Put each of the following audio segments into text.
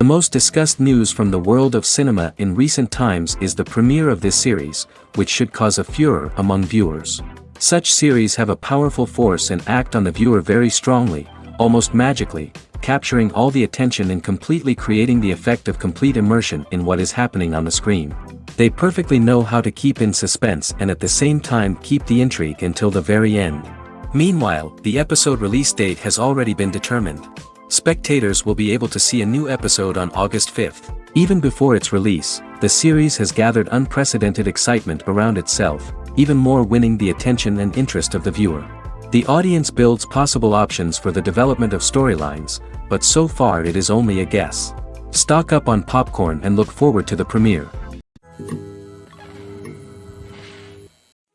most discussed news from the world of cinema in recent times is the premiere of this series, which should cause a furor among viewers. Such series have a powerful force and act on the viewer very strongly, almost magically, capturing all the attention and completely creating the effect of complete immersion in what is happening on the screen. They perfectly know how to keep in suspense and at the same time keep the intrigue until the very end. Meanwhile, the episode release date has already been determined. Spectators will be able to see a new episode on August 5th. Even before its release, the series has gathered unprecedented excitement around itself, even more winning the attention and interest of the viewer. The audience builds possible options for the development of storylines, but so far it is only a guess. Stock up on popcorn and look forward to the premiere.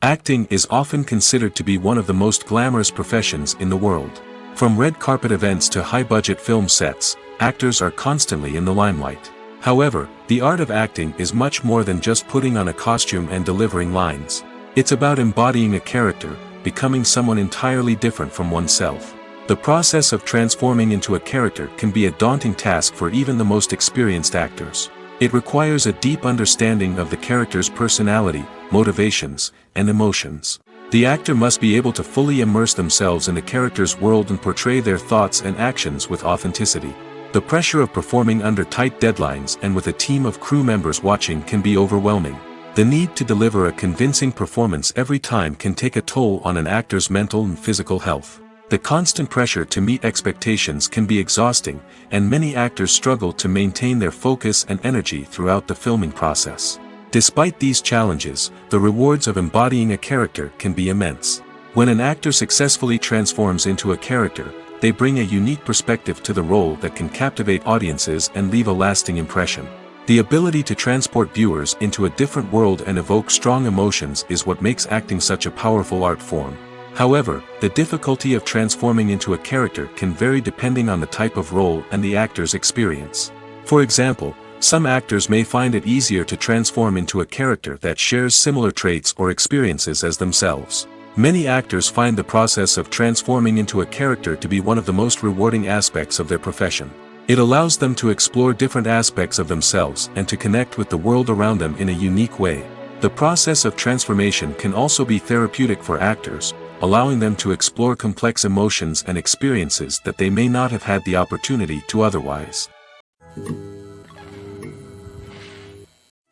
Acting is often considered to be one of the most glamorous professions in the world. From red carpet events to high-budget film sets, actors are constantly in the limelight. However, the art of acting is much more than just putting on a costume and delivering lines. It's about embodying a character, becoming someone entirely different from oneself. The process of transforming into a character can be a daunting task for even the most experienced actors. It requires a deep understanding of the character's personality, motivations, and emotions. The actor must be able to fully immerse themselves in the character's world and portray their thoughts and actions with authenticity. The pressure of performing under tight deadlines and with a team of crew members watching can be overwhelming. The need to deliver a convincing performance every time can take a toll on an actor's mental and physical health. The constant pressure to meet expectations can be exhausting, and many actors struggle to maintain their focus and energy throughout the filming process. Despite these challenges, the rewards of embodying a character can be immense. When an actor successfully transforms into a character, they bring a unique perspective to the role that can captivate audiences and leave a lasting impression. The ability to transport viewers into a different world and evoke strong emotions is what makes acting such a powerful art form. However, the difficulty of transforming into a character can vary depending on the type of role and the actor's experience. For example, some actors may find it easier to transform into a character that shares similar traits or experiences as themselves. Many actors find the process of transforming into a character to be one of the most rewarding aspects of their profession. It allows them to explore different aspects of themselves and to connect with the world around them in a unique way. The process of transformation can also be therapeutic for actors, allowing them to explore complex emotions and experiences that they may not have had the opportunity to otherwise.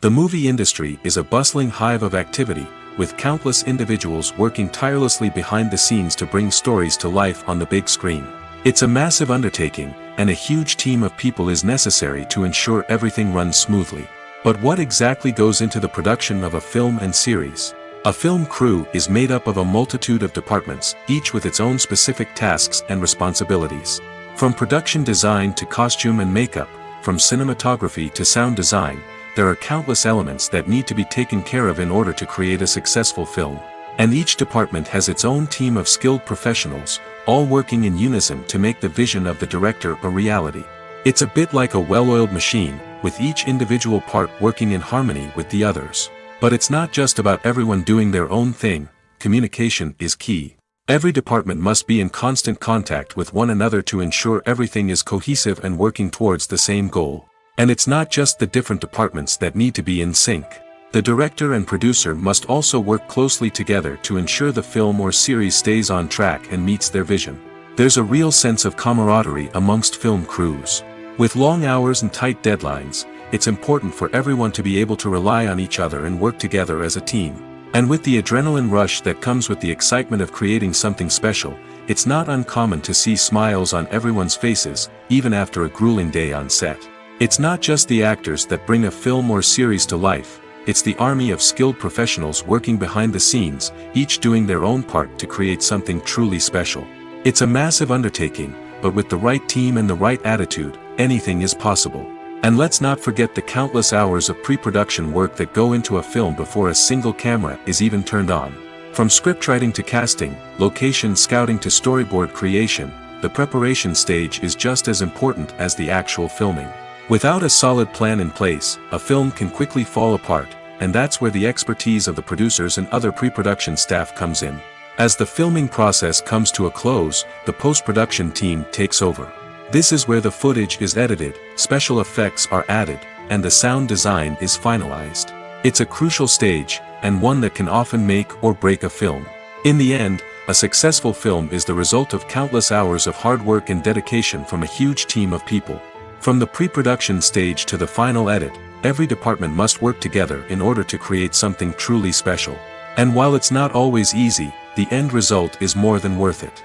The movie industry is a bustling hive of activity, with countless individuals working tirelessly behind the scenes to bring stories to life on the big screen. It's a massive undertaking, and a huge team of people is necessary to ensure everything runs smoothly. But what exactly goes into the production of a film and series? A film crew is made up of a multitude of departments, each with its own specific tasks and responsibilities. From production design to costume and makeup, from cinematography to sound design, there are countless elements that need to be taken care of in order to create a successful film. And each department has its own team of skilled professionals, all working in unison to make the vision of the director a reality. It's a bit like a well-oiled machine, with each individual part working in harmony with the others. But it's not just about everyone doing their own thing. Communication is key. Every department must be in constant contact with one another to ensure everything is cohesive and working towards the same goal. And it's not just the different departments that need to be in sync. The director and producer must also work closely together to ensure the film or series stays on track and meets their vision. There's a real sense of camaraderie amongst film crews. With long hours and tight deadlines, it's important for everyone to be able to rely on each other and work together as a team. And with the adrenaline rush that comes with the excitement of creating something special, it's not uncommon to see smiles on everyone's faces, even after a grueling day on set. It's not just the actors that bring a film or series to life, it's the army of skilled professionals working behind the scenes, each doing their own part to create something truly special. It's a massive undertaking, but with the right team and the right attitude, anything is possible. And let's not forget the countless hours of pre-production work that go into a film before a single camera is even turned on. From scriptwriting to casting, location scouting to storyboard creation, the preparation stage is just as important as the actual filming. Without a solid plan in place, a film can quickly fall apart, and that's where the expertise of the producers and other pre-production staff comes in. As the filming process comes to a close, the post-production team takes over. This is where the footage is edited, special effects are added, and the sound design is finalized. It's a crucial stage, and one that can often make or break a film. In the end, a successful film is the result of countless hours of hard work and dedication from a huge team of people. From the pre-production stage to the final edit, every department must work together in order to create something truly special. And while it's not always easy, the end result is more than worth it.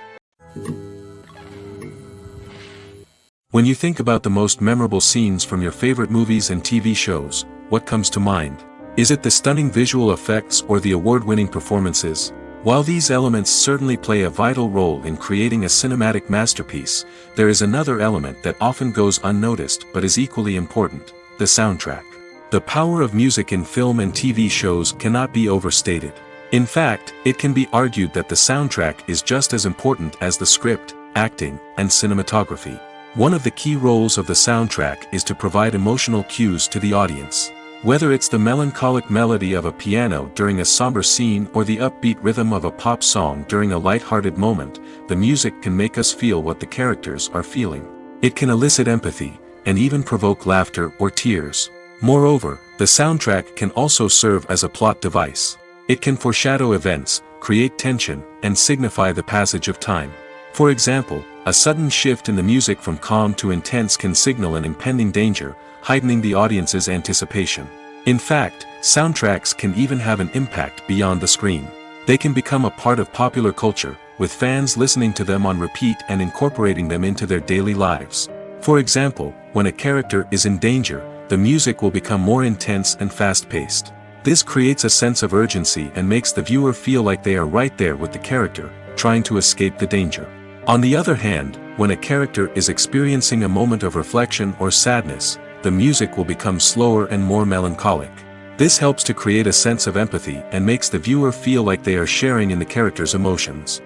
When you think about the most memorable scenes from your favorite movies and TV shows, what comes to mind? Is it the stunning visual effects or the award-winning performances? While these elements certainly play a vital role in creating a cinematic masterpiece, there is another element that often goes unnoticed but is equally important: the soundtrack. The power of music in film and TV shows cannot be overstated. In fact, it can be argued that the soundtrack is just as important as the script, acting, and cinematography. One of the key roles of the soundtrack is to provide emotional cues to the audience. Whether it's the melancholic melody of a piano during a somber scene or the upbeat rhythm of a pop song during a light-hearted moment, the music can make us feel what the characters are feeling. It can elicit empathy, and even provoke laughter or tears. Moreover, the soundtrack can also serve as a plot device. It can foreshadow events, create tension, and signify the passage of time. For example, a sudden shift in the music from calm to intense can signal an impending danger, heightening the audience's anticipation. In fact, soundtracks can even have an impact beyond the screen. They can become a part of popular culture, with fans listening to them on repeat and incorporating them into their daily lives. For example, when a character is in danger, the music will become more intense and fast-paced. This creates a sense of urgency and makes the viewer feel like they are right there with the character, trying to escape the danger. On the other hand, when a character is experiencing a moment of reflection or sadness, the music will become slower and more melancholic. This helps to create a sense of empathy and makes the viewer feel like they are sharing in the character's emotions.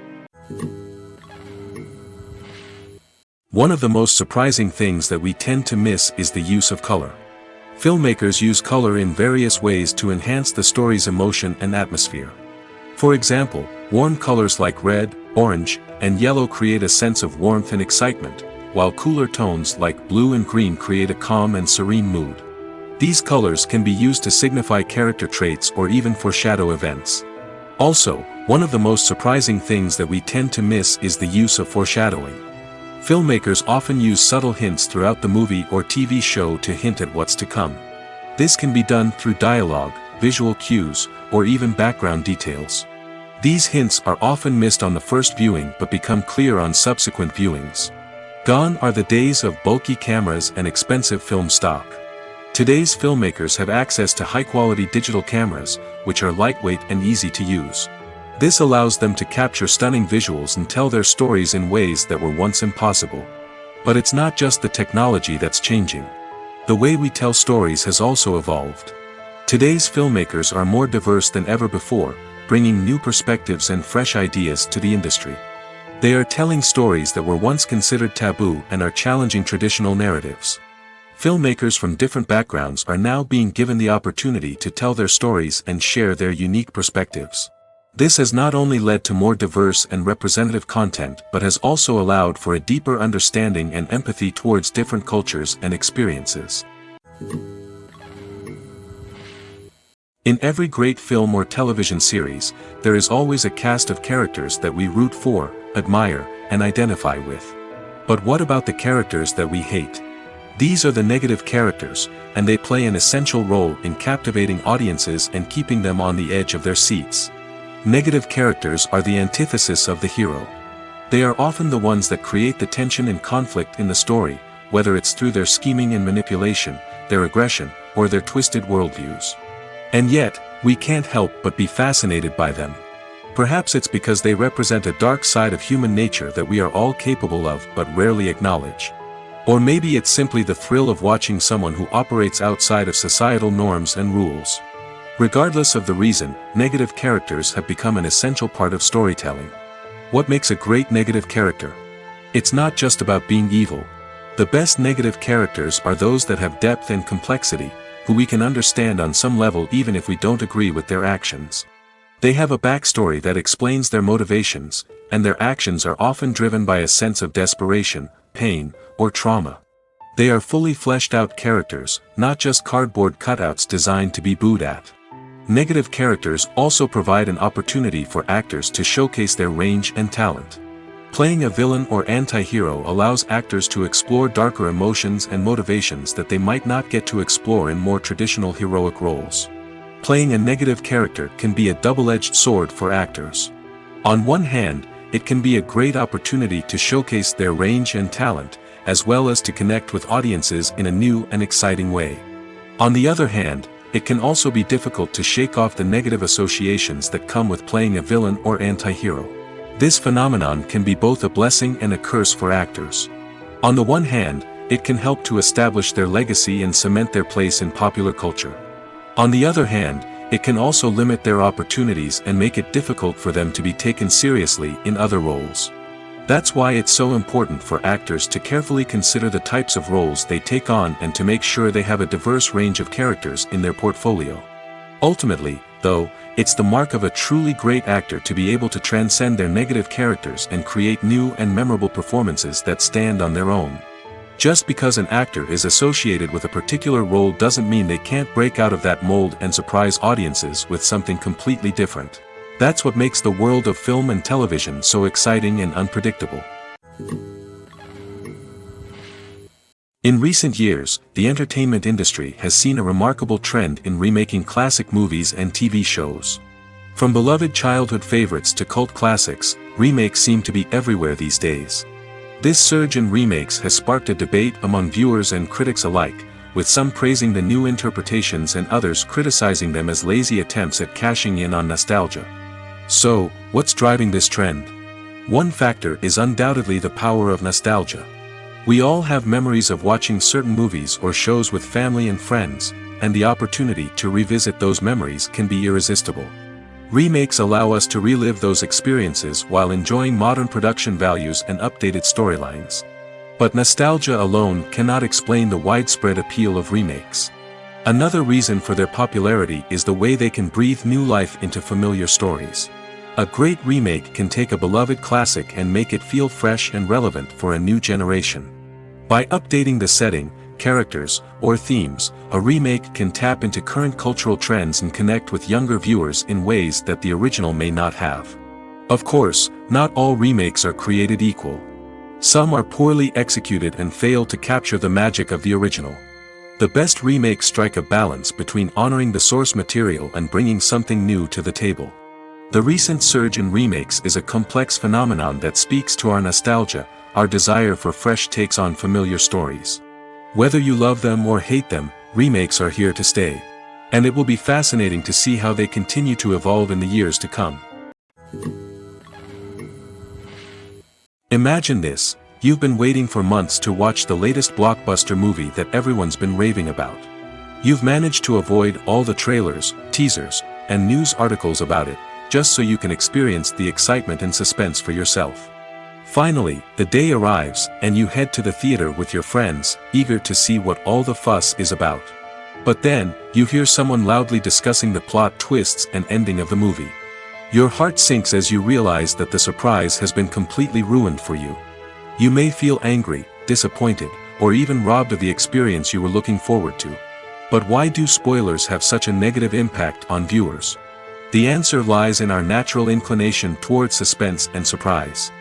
One of the most surprising things that we tend to miss is the use of color. Filmmakers use color in various ways to enhance the story's emotion and atmosphere. For example, warm colors like red, orange, and yellow create a sense of warmth and excitement, while cooler tones like blue and green create a calm and serene mood. These colors can be used to signify character traits or even foreshadow events. Also, one of the most surprising things that we tend to miss is the use of foreshadowing. Filmmakers often use subtle hints throughout the movie or TV show to hint at what's to come. This can be done through dialogue, visual cues, or even background details. These hints are often missed on the first viewing but become clear on subsequent viewings. Gone are the days of bulky cameras and expensive film stock. Today's filmmakers have access to high-quality digital cameras, which are lightweight and easy to use. This allows them to capture stunning visuals and tell their stories in ways that were once impossible. But it's not just the technology that's changing. The way we tell stories has also evolved. Today's filmmakers are more diverse than ever before, bringing new perspectives and fresh ideas to the industry. They are telling stories that were once considered taboo and are challenging traditional narratives. Filmmakers from different backgrounds are now being given the opportunity to tell their stories and share their unique perspectives. This has not only led to more diverse and representative content but has also allowed for a deeper understanding and empathy towards different cultures and experiences. In every great film or television series, there is always a cast of characters that we root for, admire, and identify with. But what about the characters that we hate? These are the negative characters, and they play an essential role in captivating audiences and keeping them on the edge of their seats. Negative characters are the antithesis of the hero. They are often the ones that create the tension and conflict in the story, whether it's through their scheming and manipulation, their aggression, or their twisted worldviews. And yet, we can't help but be fascinated by them. Perhaps it's because they represent a dark side of human nature that we are all capable of but rarely acknowledge. Or maybe it's simply the thrill of watching someone who operates outside of societal norms and rules. Regardless of the reason, negative characters have become an essential part of storytelling. What makes a great negative character? It's not just about being evil. The best negative characters are those that have depth and complexity, who we can understand on some level even if we don't agree with their actions. They have a backstory that explains their motivations, and their actions are often driven by a sense of desperation, pain, or trauma. They are fully fleshed out characters, not just cardboard cutouts designed to be booed at. Negative characters also provide an opportunity for actors to showcase their range and talent. Playing a villain or anti-hero allows actors to explore darker emotions and motivations that they might not get to explore in more traditional heroic roles. Playing a negative character can be a double-edged sword for actors. On one hand, it can be a great opportunity to showcase their range and talent, as well as to connect with audiences in a new and exciting way. On the other hand, it can also be difficult to shake off the negative associations that come with playing a villain or anti-hero. This phenomenon can be both a blessing and a curse for actors. On the one hand, it can help to establish their legacy and cement their place in popular culture. On the other hand, it can also limit their opportunities and make it difficult for them to be taken seriously in other roles. That's why it's so important for actors to carefully consider the types of roles they take on and to make sure they have a diverse range of characters in their portfolio. Ultimately, though, it's the mark of a truly great actor to be able to transcend their negative characters and create new and memorable performances that stand on their own. Just because an actor is associated with a particular role doesn't mean they can't break out of that mold and surprise audiences with something completely different. That's what makes the world of film and television so exciting and unpredictable. In recent years, the entertainment industry has seen a remarkable trend in remaking classic movies and TV shows. From beloved childhood favorites to cult classics, remakes seem to be everywhere these days. This surge in remakes has sparked a debate among viewers and critics alike, with some praising the new interpretations and others criticizing them as lazy attempts at cashing in on nostalgia. So, what's driving this trend? One factor is undoubtedly the power of nostalgia. We all have memories of watching certain movies or shows with family and friends, and the opportunity to revisit those memories can be irresistible. Remakes allow us to relive those experiences while enjoying modern production values and updated storylines. But nostalgia alone cannot explain the widespread appeal of remakes. Another reason for their popularity is the way they can breathe new life into familiar stories. A great remake can take a beloved classic and make it feel fresh and relevant for a new generation. By updating the setting, characters, or themes, a remake can tap into current cultural trends and connect with younger viewers in ways that the original may not have. Of course, not all remakes are created equal. Some are poorly executed and fail to capture the magic of the original. The best remakes strike a balance between honoring the source material and bringing something new to the table. The recent surge in remakes is a complex phenomenon that speaks to our nostalgia, our desire for fresh takes on familiar stories. Whether you love them or hate them, remakes are here to stay. And it will be fascinating to see how they continue to evolve in the years to come. Imagine this: you've been waiting for months to watch the latest blockbuster movie that everyone's been raving about. You've managed to avoid all the trailers, teasers, and news articles about it, just so you can experience the excitement and suspense for yourself. Finally, the day arrives, and you head to the theater with your friends, eager to see what all the fuss is about. But then, you hear someone loudly discussing the plot twists and ending of the movie. Your heart sinks as you realize that the surprise has been completely ruined for you. You may feel angry, disappointed, or even robbed of the experience you were looking forward to. But why do spoilers have such a negative impact on viewers? The answer lies in our natural inclination toward suspense and surprise.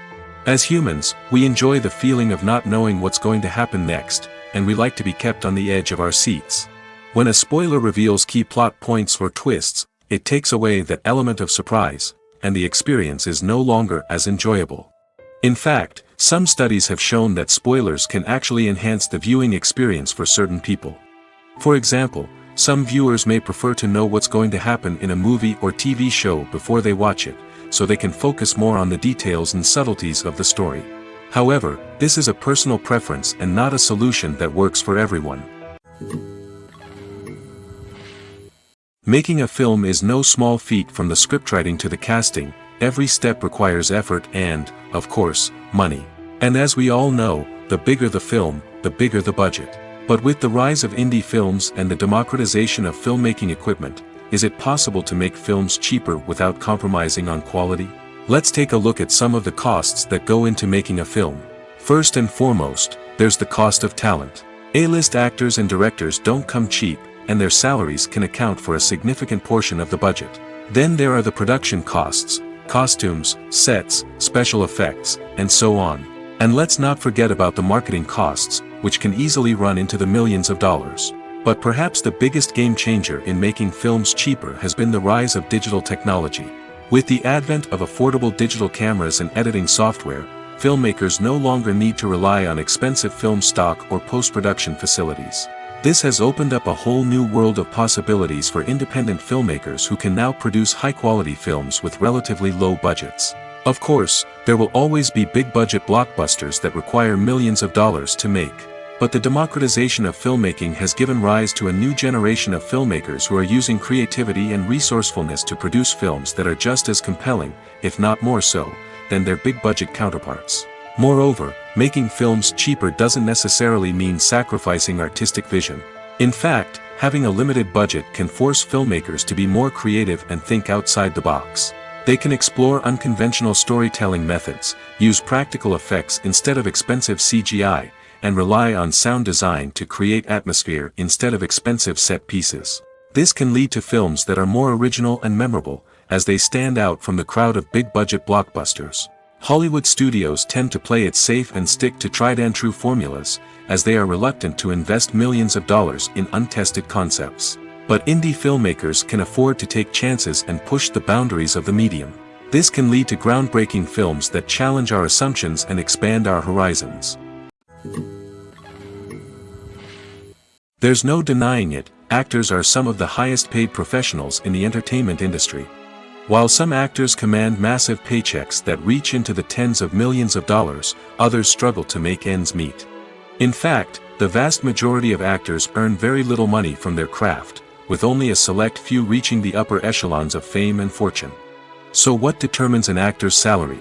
As humans, we enjoy the feeling of not knowing what's going to happen next, and we like to be kept on the edge of our seats. When a spoiler reveals key plot points or twists, it takes away that element of surprise, and the experience is no longer as enjoyable. In fact, some studies have shown that spoilers can actually enhance the viewing experience for certain people. For example, some viewers may prefer to know what's going to happen in a movie or TV show before they watch it, so they can focus more on the details and subtleties of the story. However, this is a personal preference and not a solution that works for everyone. Making a film is no small feat. From the scriptwriting to the casting, every step requires effort and, of course, money. And as we all know, the bigger the film, the bigger the budget. But with the rise of indie films and the democratization of filmmaking equipment, is it possible to make films cheaper without compromising on quality? Let's take a look at some of the costs that go into making a film. First and foremost, there's the cost of talent. A-list actors and directors don't come cheap, and their salaries can account for a significant portion of the budget. Then there are the production costs, costumes, sets, special effects, and so on. And let's not forget about the marketing costs, which can easily run into the millions of dollars. But perhaps the biggest game changer in making films cheaper has been the rise of digital technology. With the advent of affordable digital cameras and editing software, filmmakers no longer need to rely on expensive film stock or post-production facilities. This has opened up a whole new world of possibilities for independent filmmakers who can now produce high-quality films with relatively low budgets. Of course, there will always be big-budget blockbusters that require millions of dollars to make. But the democratization of filmmaking has given rise to a new generation of filmmakers who are using creativity and resourcefulness to produce films that are just as compelling, if not more so, than their big-budget counterparts. Moreover, making films cheaper doesn't necessarily mean sacrificing artistic vision. In fact, having a limited budget can force filmmakers to be more creative and think outside the box. They can explore unconventional storytelling methods, use practical effects instead of expensive CGI, and rely on sound design to create atmosphere instead of expensive set pieces. This can lead to films that are more original and memorable, as they stand out from the crowd of big-budget blockbusters. Hollywood studios tend to play it safe and stick to tried-and-true formulas, as they are reluctant to invest millions of dollars in untested concepts. But indie filmmakers can afford to take chances and push the boundaries of the medium. This can lead to groundbreaking films that challenge our assumptions and expand our horizons. There's no denying it, actors are some of the highest-paid professionals in the entertainment industry. While some actors command massive paychecks that reach into the tens of millions of dollars, others struggle to make ends meet. In fact, the vast majority of actors earn very little money from their craft, with only a select few reaching the upper echelons of fame and fortune. So what determines an actor's salary?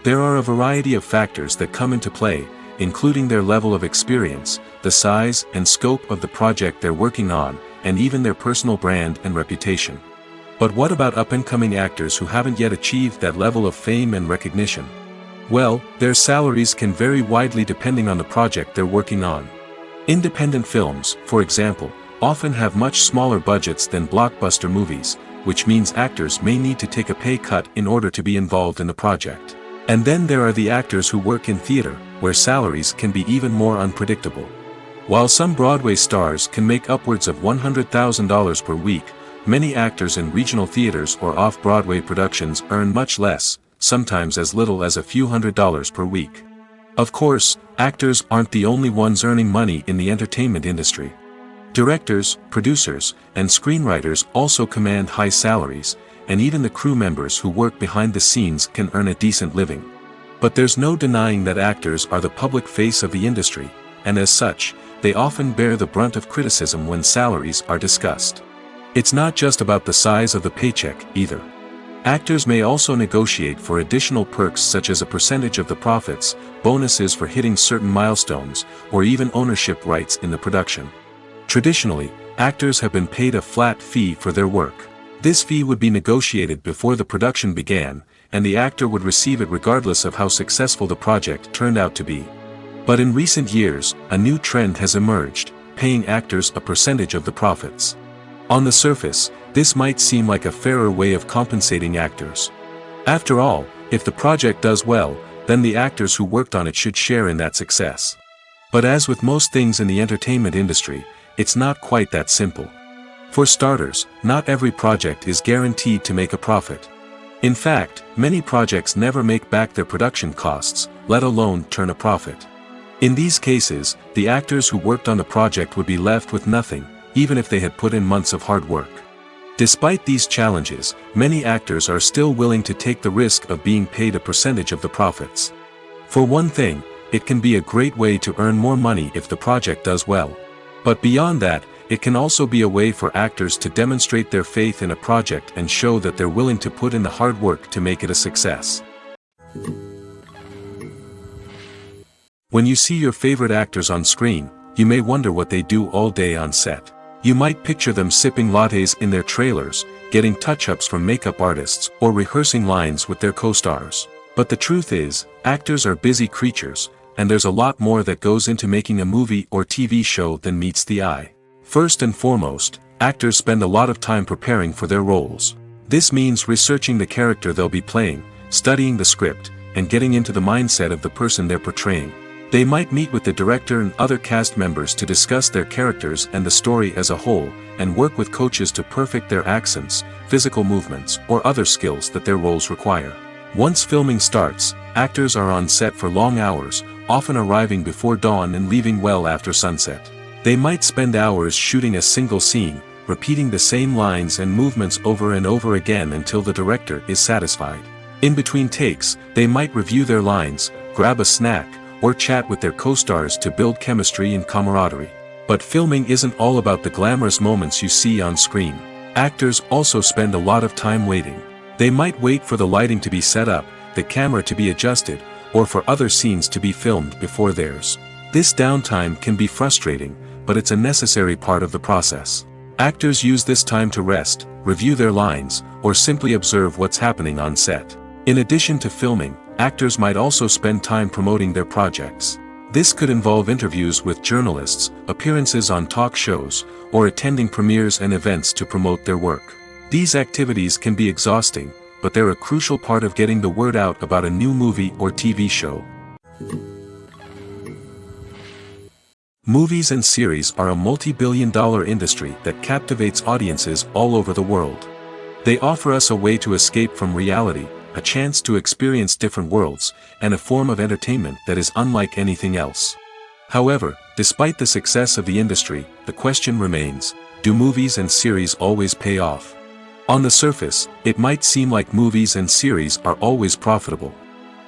There are a variety of factors that come into play, including their level of experience, the size and scope of the project they're working on, and even their personal brand and reputation. But what about up-and-coming actors who haven't yet achieved that level of fame and recognition? Well, their salaries can vary widely depending on the project they're working on. Independent films, for example, often have much smaller budgets than blockbuster movies, which means actors may need to take a pay cut in order to be involved in the project. And then there are the actors who work in theater, where salaries can be even more unpredictable. While some Broadway stars can make upwards of $100,000 per week, many actors in regional theaters or off-Broadway productions earn much less, sometimes as little as a few $100s per week. Of course, actors aren't the only ones earning money in the entertainment industry. Directors, producers, and screenwriters also command high salaries, and even the crew members who work behind the scenes can earn a decent living. But there's no denying that actors are the public face of the industry, and as such, they often bear the brunt of criticism when salaries are discussed. It's not just about the size of the paycheck, either. Actors may also negotiate for additional perks such as a percentage of the profits, bonuses for hitting certain milestones, or even ownership rights in the production. Traditionally, actors have been paid a flat fee for their work. This fee would be negotiated before the production began, and the actor would receive it regardless of how successful the project turned out to be. But in recent years, a new trend has emerged, paying actors a percentage of the profits. On the surface, this might seem like a fairer way of compensating actors. After all, if the project does well, then the actors who worked on it should share in that success. But as with most things in the entertainment industry, it's not quite that simple. For starters, not every project is guaranteed to make a profit. In fact, many projects never make back their production costs, let alone turn a profit. In these cases, the actors who worked on the project would be left with nothing, even if they had put in months of hard work. Despite these challenges, many actors are still willing to take the risk of being paid a percentage of the profits. For one thing, it can be a great way to earn more money if the project does well. But beyond that, it can also be a way for actors to demonstrate their faith in a project and show that they're willing to put in the hard work to make it a success. When you see your favorite actors on screen, you may wonder what they do all day on set. You might picture them sipping lattes in their trailers, getting touch-ups from makeup artists, or rehearsing lines with their co-stars. But the truth is, actors are busy creatures, and there's a lot more that goes into making a movie or TV show than meets the eye. First and foremost, actors spend a lot of time preparing for their roles. This means researching the character they'll be playing, studying the script, and getting into the mindset of the person they're portraying. They might meet with the director and other cast members to discuss their characters and the story as a whole, and work with coaches to perfect their accents, physical movements, or other skills that their roles require. Once filming starts, actors are on set for long hours, often arriving before dawn and leaving well after sunset. They might spend hours shooting a single scene, repeating the same lines and movements over and over again until the director is satisfied. In between takes, they might review their lines, grab a snack, or chat with their co-stars to build chemistry and camaraderie. But filming isn't all about the glamorous moments you see on screen. Actors also spend a lot of time waiting. They might wait for the lighting to be set up, the camera to be adjusted, or for other scenes to be filmed before theirs. This downtime can be frustrating, but it's a necessary part of the process. Actors use this time to rest, review their lines, or simply observe what's happening on set. In addition to filming, actors might also spend time promoting their projects. This could involve interviews with journalists, appearances on talk shows, or attending premieres and events to promote their work. These activities can be exhausting, but they're a crucial part of getting the word out about a new movie or TV show. Movies and series are a multi-billion-dollar industry that captivates audiences all over the world. They offer us a way to escape from reality, a chance to experience different worlds, and a form of entertainment that is unlike anything else. However, despite the success of the industry, the question remains, do movies and series always pay off? On the surface, it might seem like movies and series are always profitable.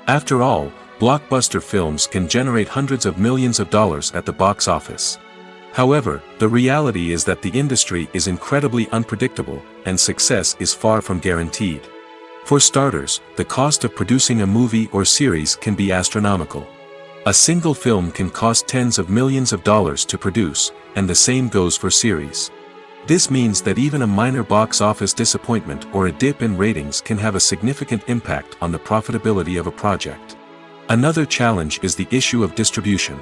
After all, blockbuster films can generate hundreds of millions of dollars at the box office. However, the reality is that the industry is incredibly unpredictable, and success is far from guaranteed. For starters, the cost of producing a movie or series can be astronomical. A single film can cost tens of millions of dollars to produce, and the same goes for series. This means that even a minor box office disappointment or a dip in ratings can have a significant impact on the profitability of a project. Another challenge is the issue of distribution.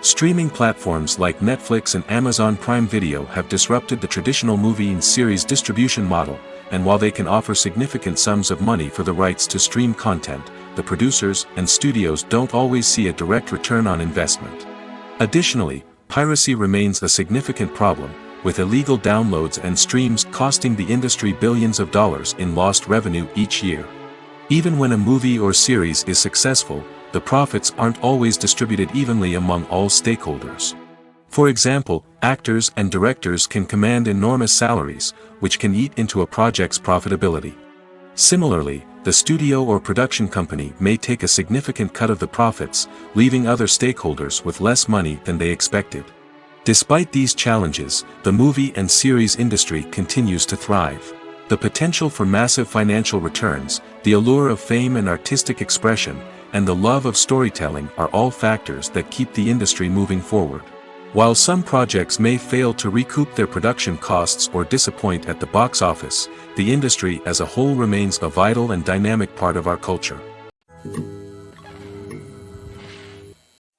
Streaming platforms like Netflix and Amazon Prime Video have disrupted the traditional movie and series distribution model, and while they can offer significant sums of money for the rights to stream content, the producers and studios don't always see a direct return on investment. Additionally, piracy remains a significant problem, with illegal downloads and streams costing the industry billions of dollars in lost revenue each year. Even when a movie or series is successful, the profits aren't always distributed evenly among all stakeholders. For example, actors and directors can command enormous salaries, which can eat into a project's profitability. Similarly, the studio or production company may take a significant cut of the profits, leaving other stakeholders with less money than they expected. Despite these challenges, the movie and series industry continues to thrive. The potential for massive financial returns, the allure of fame and artistic expression, and the love of storytelling are all factors that keep the industry moving forward. While some projects may fail to recoup their production costs or disappoint at the box office, the industry as a whole remains a vital and dynamic part of our culture.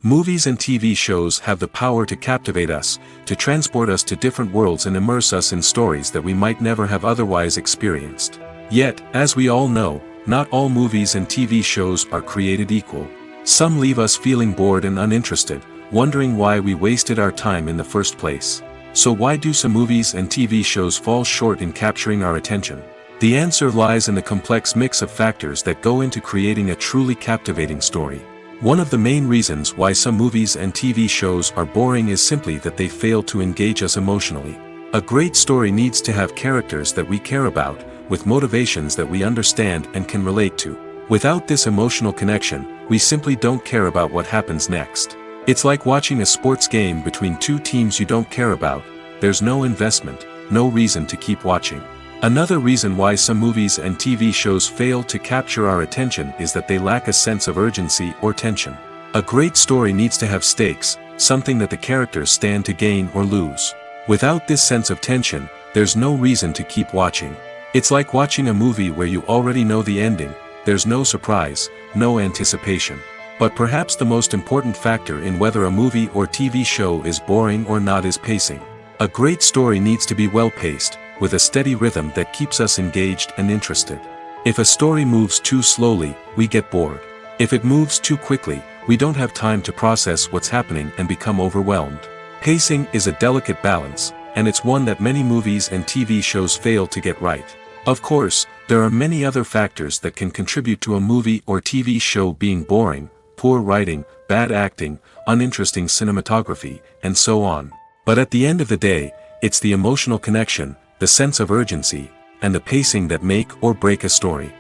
Movies and TV shows have the power to captivate us, to transport us to different worlds and immerse us in stories that we might never have otherwise experienced. Yet, as we all know, not all movies and TV shows are created equal. Some leave us feeling bored and uninterested, wondering why we wasted our time in the first place. So why do some movies and TV shows fall short in capturing our attention? The answer lies in the complex mix of factors that go into creating a truly captivating story. One of the main reasons why some movies and TV shows are boring is simply that they fail to engage us emotionally. A great story needs to have characters that we care about, with motivations that we understand and can relate to. Without this emotional connection, we simply don't care about what happens next. It's like watching a sports game between two teams you don't care about. There's no investment, no reason to keep watching. Another reason why some movies and TV shows fail to capture our attention is that they lack a sense of urgency or tension. A great story needs to have stakes, something that the characters stand to gain or lose. Without this sense of tension, there's no reason to keep watching. It's like watching a movie where you already know the ending. There's no surprise, no anticipation. But perhaps the most important factor in whether a movie or TV show is boring or not is pacing. A great story needs to be well-paced, with a steady rhythm that keeps us engaged and interested. If a story moves too slowly, we get bored. If it moves too quickly, we don't have time to process what's happening and become overwhelmed. Pacing is a delicate balance, and it's one that many movies and TV shows fail to get right. Of course, there are many other factors that can contribute to a movie or TV show being boring: poor writing, bad acting, uninteresting cinematography, and so on. But at the end of the day, it's the emotional connection, the sense of urgency, and the pacing that make or break a story.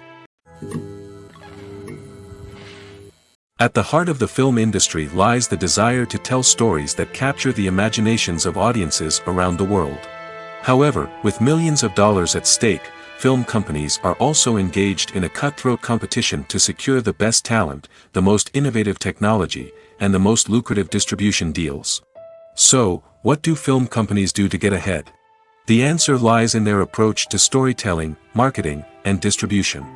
At the heart of the film industry lies the desire to tell stories that capture the imaginations of audiences around the world. However, with millions of dollars at stake, film companies are also engaged in a cutthroat competition to secure the best talent, the most innovative technology, and the most lucrative distribution deals. So, what do film companies do to get ahead? The answer lies in their approach to storytelling, marketing, and distribution.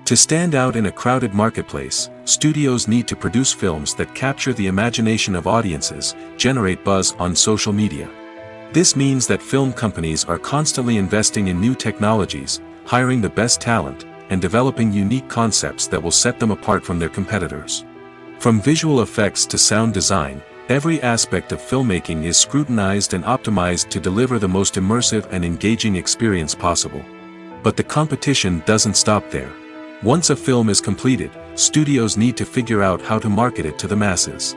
To stand out in a crowded marketplace, studios need to produce films that capture the imagination of audiences, generate buzz on social media. This means that film companies are constantly investing in new technologies, hiring the best talent, and developing unique concepts that will set them apart from their competitors. From visual effects to sound design, every aspect of filmmaking is scrutinized and optimized to deliver the most immersive and engaging experience possible. But the competition doesn't stop there. Once a film is completed, studios need to figure out how to market it to the masses.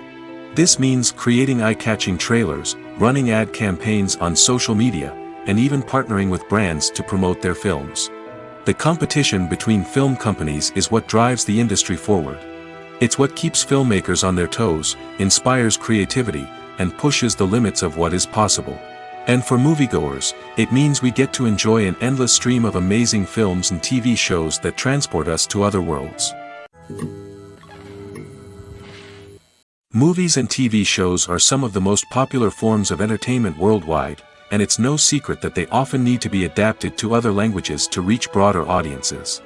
This means creating eye-catching trailers, running ad campaigns on social media, and even partnering with brands to promote their films. The competition between film companies is what drives the industry forward. It's what keeps filmmakers on their toes, inspires creativity, and pushes the limits of what is possible. And for moviegoers, it means we get to enjoy an endless stream of amazing films and TV shows that transport us to other worlds. Movies and TV shows are some of the most popular forms of entertainment worldwide, and it's no secret that they often need to be adapted to other languages to reach broader audiences.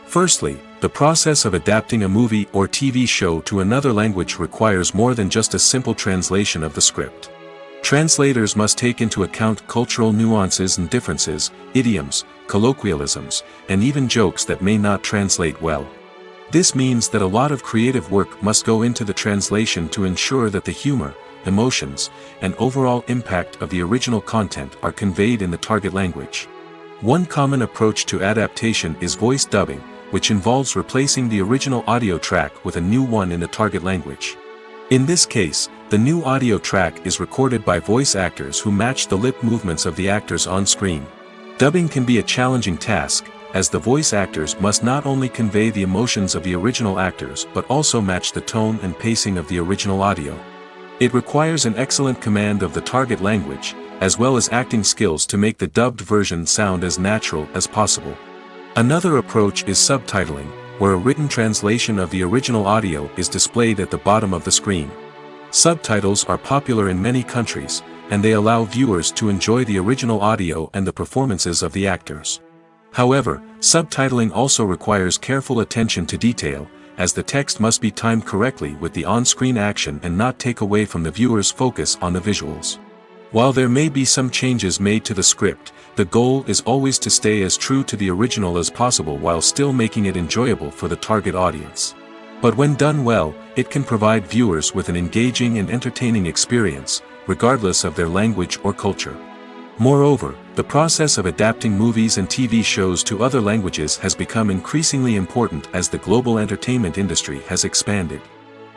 Firstly, the process of adapting a movie or TV show to another language requires more than just a simple translation of the script. Translators must take into account cultural nuances and differences, idioms, colloquialisms, and even jokes that may not translate well. This means that a lot of creative work must go into the translation to ensure that the humor, emotions, and overall impact of the original content are conveyed in the target language. One common approach to adaptation is voice dubbing, which involves replacing the original audio track with a new one in the target language. In this case, the new audio track is recorded by voice actors who match the lip movements of the actors on screen. Dubbing can be a challenging task, as the voice actors must not only convey the emotions of the original actors but also match the tone and pacing of the original audio. It requires an excellent command of the target language, as well as acting skills to make the dubbed version sound as natural as possible. Another approach is subtitling, where a written translation of the original audio is displayed at the bottom of the screen. Subtitles are popular in many countries, and they allow viewers to enjoy the original audio and the performances of the actors. However, subtitling also requires careful attention to detail, as the text must be timed correctly with the on-screen action and not take away from the viewer's focus on the visuals. While there may be some changes made to the script, the goal is always to stay as true to the original as possible while still making it enjoyable for the target audience. But when done well, it can provide viewers with an engaging and entertaining experience, regardless of their language or culture. Moreover, the process of adapting movies and TV shows to other languages has become increasingly important as the global entertainment industry has expanded.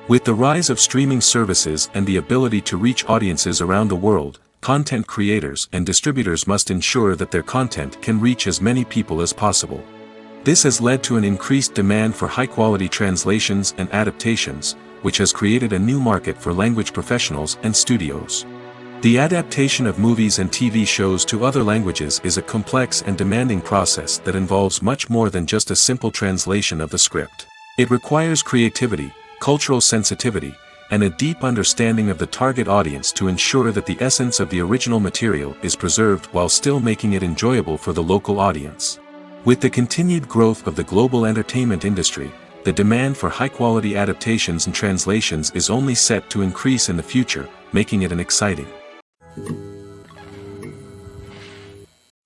With the rise of streaming services and the ability to reach audiences around the world, content creators and distributors must ensure that their content can reach as many people as possible. This has led to an increased demand for high-quality translations and adaptations, which has created a new market for language professionals and studios. The adaptation of movies and TV shows to other languages is a complex and demanding process that involves much more than just a simple translation of the script. It requires creativity, cultural sensitivity, and a deep understanding of the target audience to ensure that the essence of the original material is preserved while still making it enjoyable for the local audience. With the continued growth of the global entertainment industry, the demand for high-quality adaptations and translations is only set to increase in the future, making it an exciting.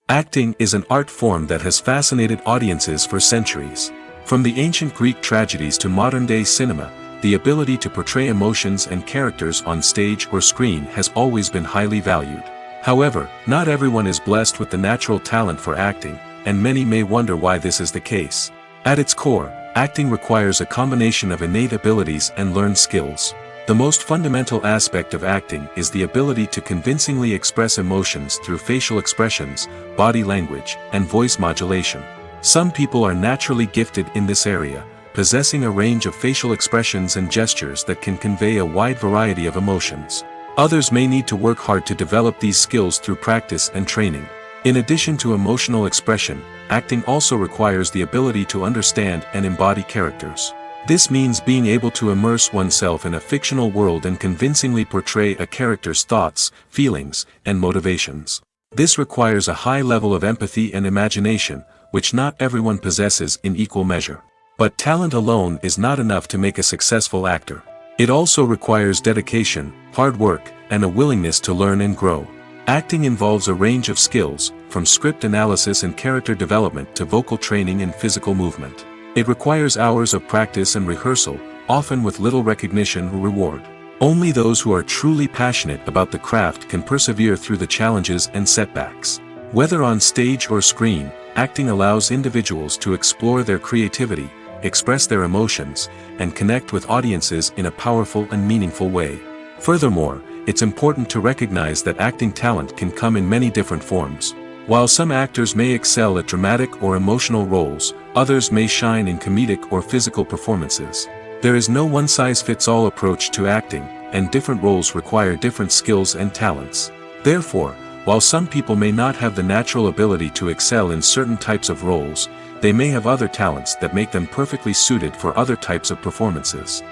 Acting is an art form that has fascinated audiences for centuries. From the ancient Greek tragedies to modern-day cinema, the ability to portray emotions and characters on stage or screen has always been highly valued. However, not everyone is blessed with the natural talent for acting, and many may wonder why this is the case. At its core, acting requires a combination of innate abilities and learned skills. The most fundamental aspect of acting is the ability to convincingly express emotions through facial expressions, body language, and voice modulation. Some people are naturally gifted in this area, possessing a range of facial expressions and gestures that can convey a wide variety of emotions. Others may need to work hard to develop these skills through practice and training. In addition to emotional expression, acting also requires the ability to understand and embody characters. This means being able to immerse oneself in a fictional world and convincingly portray a character's thoughts, feelings, and motivations. This requires a high level of empathy and imagination, which not everyone possesses in equal measure. But talent alone is not enough to make a successful actor. It also requires dedication, hard work, and a willingness to learn and grow. Acting involves a range of skills, from script analysis and character development to vocal training and physical movement. It requires hours of practice and rehearsal, often with little recognition or reward. Only those who are truly passionate about the craft can persevere through the challenges and setbacks. Whether on stage or screen, acting allows individuals to explore their creativity, express their emotions, and connect with audiences in a powerful and meaningful way. Furthermore, it's important to recognize that acting talent can come in many different forms. While some actors may excel at dramatic or emotional roles, others may shine in comedic or physical performances. There is no one-size-fits-all approach to acting, and different roles require different skills and talents. Therefore, while some people may not have the natural ability to excel in certain types of roles, they may have other talents that make them perfectly suited for other types of performances.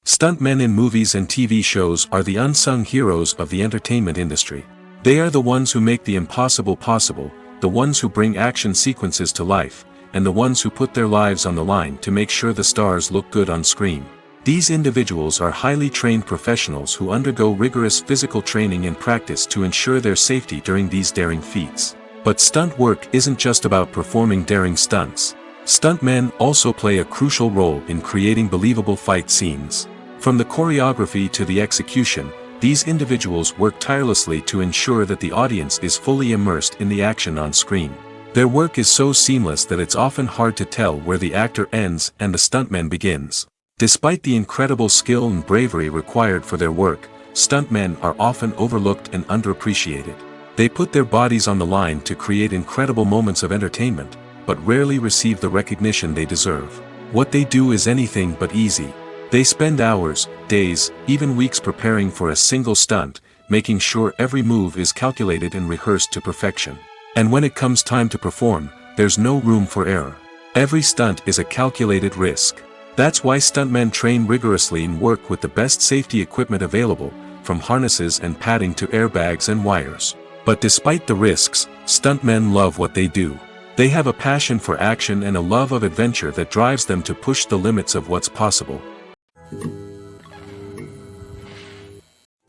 Stuntmen in movies and TV shows are the unsung heroes of the entertainment industry. They are the ones who make the impossible possible, the ones who bring action sequences to life, and the ones who put their lives on the line to make sure the stars look good on screen. These individuals are highly trained professionals who undergo rigorous physical training and practice to ensure their safety during these daring feats. But stunt work isn't just about performing daring stunts. Stuntmen also play a crucial role in creating believable fight scenes. From the choreography to the execution, these individuals work tirelessly to ensure that the audience is fully immersed in the action on screen. Their work is so seamless that it's often hard to tell where the actor ends and the stuntman begins. Despite the incredible skill and bravery required for their work, stuntmen are often overlooked and underappreciated. They put their bodies on the line to create incredible moments of entertainment, but rarely receive the recognition they deserve. What they do is anything but easy. They spend hours, days, even weeks preparing for a single stunt, making sure every move is calculated and rehearsed to perfection. And when it comes time to perform, there's no room for error. Every stunt is a calculated risk. That's why stuntmen train rigorously and work with the best safety equipment available, from harnesses and padding to airbags and wires. But despite the risks, stuntmen love what they do. They have a passion for action and a love of adventure that drives them to push the limits of what's possible.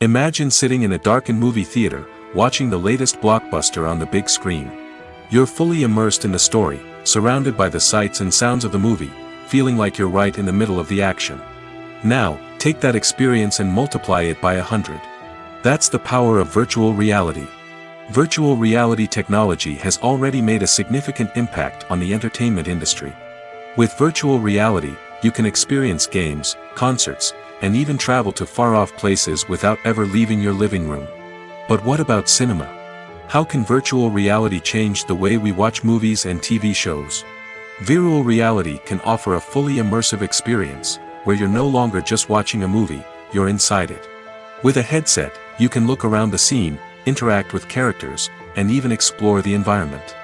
Imagine sitting in a darkened movie theater, watching the latest blockbuster on the big screen. You're fully immersed in the story, surrounded by the sights and sounds of the movie, feeling like you're right in the middle of the action. Now, take that experience and multiply it by 100. That's the power of virtual reality. Virtual reality technology has already made a significant impact on the entertainment industry. With virtual reality, you can experience games, concerts, and even travel to far-off places without ever leaving your living room. But what about cinema? How can virtual reality change the way we watch movies and TV shows? Virtual reality can offer a fully immersive experience, where you're no longer just watching a movie, you're inside it. With a headset, you can look around the scene, interact with characters, and even explore the environment.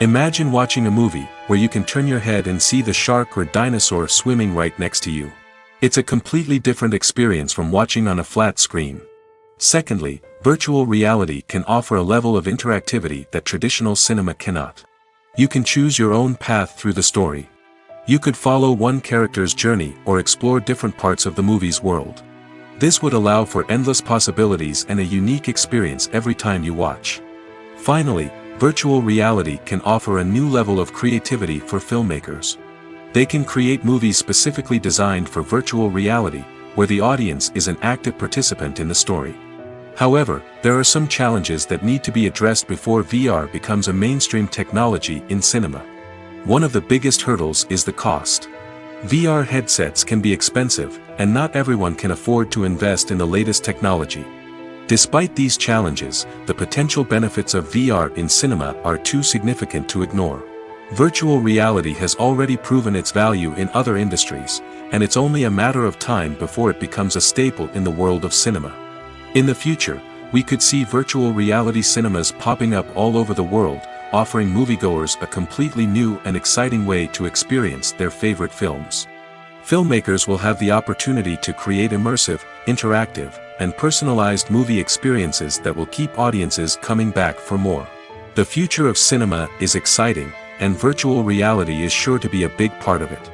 Imagine watching a movie where you can turn your head and see the shark or dinosaur swimming right next to you. It's a completely different experience from watching on a flat screen. Secondly, virtual reality can offer a level of interactivity that traditional cinema cannot. You can choose your own path through the story. You could follow one character's journey or explore different parts of the movie's world. This would allow for endless possibilities and a unique experience every time you watch. Finally, virtual reality can offer a new level of creativity for filmmakers. They can create movies specifically designed for virtual reality, where the audience is an active participant in the story. However, there are some challenges that need to be addressed before VR becomes a mainstream technology in cinema. One of the biggest hurdles is the cost. VR headsets can be expensive, and not everyone can afford to invest in the latest technology. Despite these challenges, the potential benefits of VR in cinema are too significant to ignore. Virtual reality has already proven its value in other industries, and it's only a matter of time before it becomes a staple in the world of cinema. In the future, we could see virtual reality cinemas popping up all over the world, offering moviegoers a completely new and exciting way to experience their favorite films. Filmmakers will have the opportunity to create immersive, interactive, and personalized movie experiences that will keep audiences coming back for more. The future of cinema is exciting, and virtual reality is sure to be a big part of it.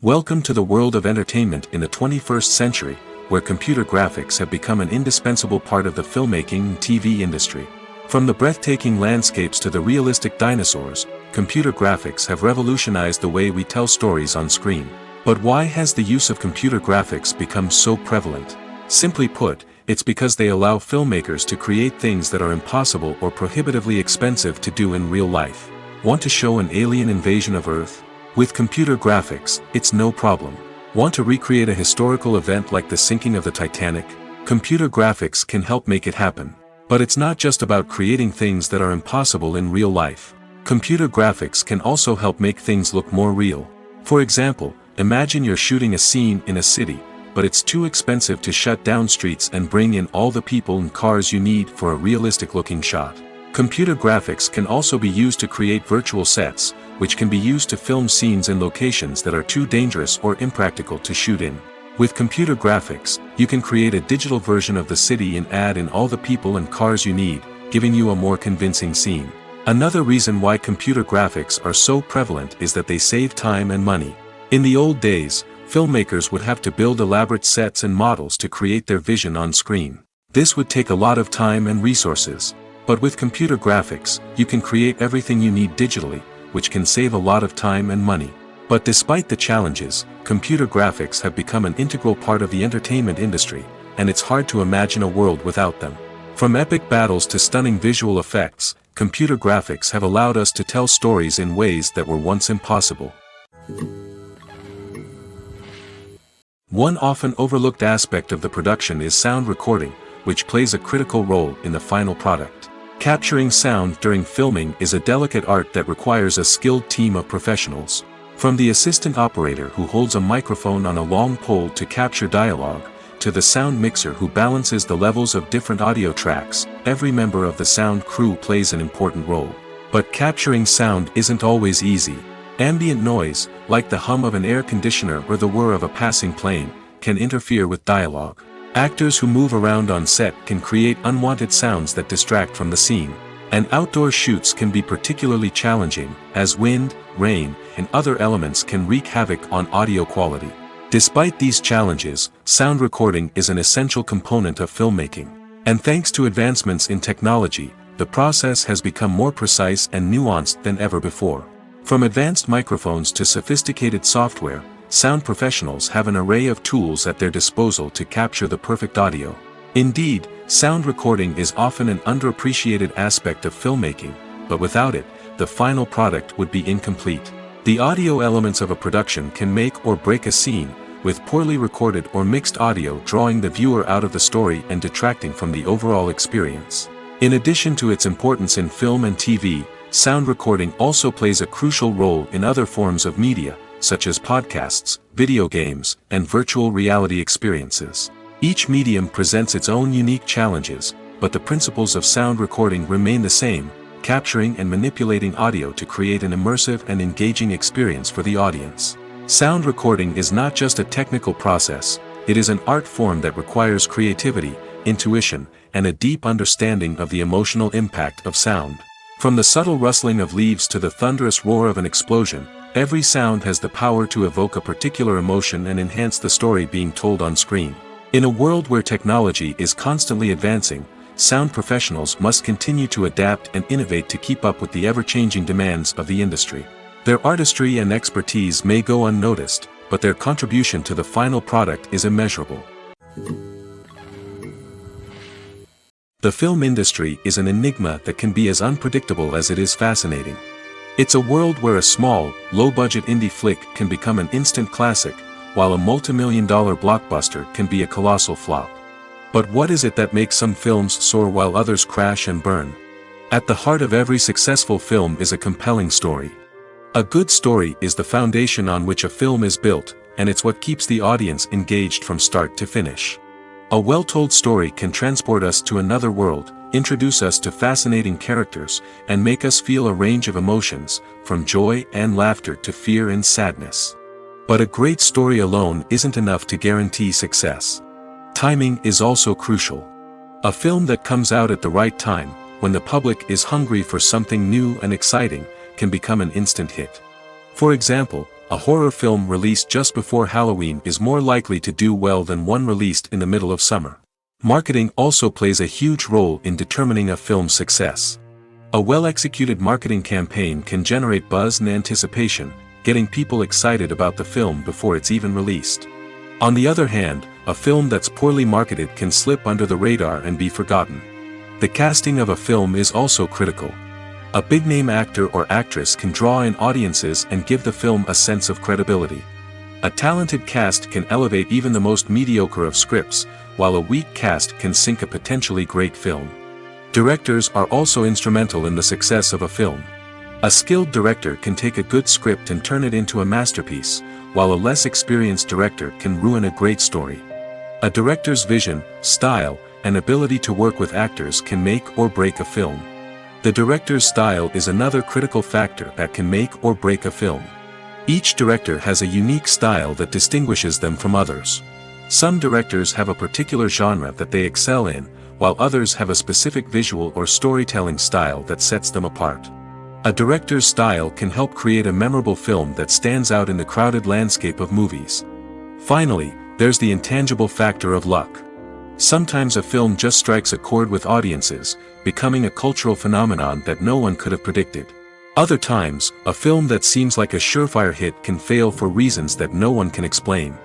Welcome to the world of entertainment in the 21st century, where computer graphics have become an indispensable part of the filmmaking and TV industry. From the breathtaking landscapes to the realistic dinosaurs, computer graphics have revolutionized the way we tell stories on screen. But why has the use of computer graphics become so prevalent? Simply put, it's because they allow filmmakers to create things that are impossible or prohibitively expensive to do in real life. Want to show an alien invasion of Earth? With computer graphics, it's no problem. Want to recreate a historical event like the sinking of the Titanic? Computer graphics can help make it happen. But it's not just about creating things that are impossible in real life. Computer graphics can also help make things look more real. For example, imagine you're shooting a scene in a city, but it's too expensive to shut down streets and bring in all the people and cars you need for a realistic-looking shot. Computer graphics can also be used to create virtual sets, which can be used to film scenes in locations that are too dangerous or impractical to shoot in. With computer graphics, you can create a digital version of the city and add in all the people and cars you need, giving you a more convincing scene. Another reason why computer graphics are so prevalent is that they save time and money. In the old days, filmmakers would have to build elaborate sets and models to create their vision on screen. This would take a lot of time and resources. But with computer graphics, you can create everything you need digitally, which can save a lot of time and money. But despite the challenges, computer graphics have become an integral part of the entertainment industry, and it's hard to imagine a world without them. From epic battles to stunning visual effects, computer graphics have allowed us to tell stories in ways that were once impossible. One often overlooked aspect of the production is sound recording, which plays a critical role in the final product. Capturing sound during filming is a delicate art that requires a skilled team of professionals. From the assistant operator who holds a microphone on a long pole to capture dialogue, to the sound mixer who balances the levels of different audio tracks, every member of the sound crew plays an important role. But capturing sound isn't always easy. Ambient noise, like the hum of an air conditioner or the whir of a passing plane, can interfere with dialogue. Actors who move around on set can create unwanted sounds that distract from the scene. And outdoor shoots can be particularly challenging, as wind, rain, and other elements can wreak havoc on audio quality. Despite these challenges, sound recording is an essential component of filmmaking. And thanks to advancements in technology, the process has become more precise and nuanced than ever before. From advanced microphones to sophisticated software, sound professionals have an array of tools at their disposal to capture the perfect audio. Indeed, sound recording is often an underappreciated aspect of filmmaking, but without it, the final product would be incomplete. The audio elements of a production can make or break a scene, with poorly recorded or mixed audio drawing the viewer out of the story and detracting from the overall experience. In addition to its importance in film and TV, sound recording also plays a crucial role in other forms of media, such as podcasts, video games, and virtual reality experiences. Each medium presents its own unique challenges, but the principles of sound recording remain the same, capturing and manipulating audio to create an immersive and engaging experience for the audience. Sound recording is not just a technical process, it is an art form that requires creativity, intuition, and a deep understanding of the emotional impact of sound. From the subtle rustling of leaves to the thunderous roar of an explosion, every sound has the power to evoke a particular emotion and enhance the story being told on screen. In a world where technology is constantly advancing, sound professionals must continue to adapt and innovate to keep up with the ever-changing demands of the industry. Their artistry and expertise may go unnoticed, but their contribution to the final product is immeasurable. The film industry is an enigma that can be as unpredictable as it is fascinating. It's a world where a small, low-budget indie flick can become an instant classic, while a multi-million-dollar blockbuster can be a colossal flop. But what is it that makes some films soar while others crash and burn? At the heart of every successful film is a compelling story. A good story is the foundation on which a film is built, and it's what keeps the audience engaged from start to finish. A well-told story can transport us to another world, introduce us to fascinating characters, and make us feel a range of emotions, from joy and laughter to fear and sadness. But a great story alone isn't enough to guarantee success. Timing is also crucial. A film that comes out at the right time, when the public is hungry for something new and exciting, can become an instant hit. For example, a horror film released just before Halloween is more likely to do well than one released in the middle of summer. Marketing also plays a huge role in determining a film's success. A well-executed marketing campaign can generate buzz and anticipation, getting people excited about the film before it's even released. On the other hand, a film that's poorly marketed can slip under the radar and be forgotten. The casting of a film is also critical. A big-name actor or actress can draw in audiences and give the film a sense of credibility. A talented cast can elevate even the most mediocre of scripts, while a weak cast can sink a potentially great film. Directors are also instrumental in the success of a film. A skilled director can take a good script and turn it into a masterpiece, while a less experienced director can ruin a great story. A director's vision, style, and ability to work with actors can make or break a film. The director's style is another critical factor that can make or break a film. Each director has a unique style that distinguishes them from others. Some directors have a particular genre that they excel in, while others have a specific visual or storytelling style that sets them apart. A director's style can help create a memorable film that stands out in the crowded landscape of movies. Finally, there's the intangible factor of luck. Sometimes a film just strikes a chord with audiences, becoming a cultural phenomenon that no one could have predicted. Other times, a film that seems like a surefire hit can fail for reasons that no one can explain.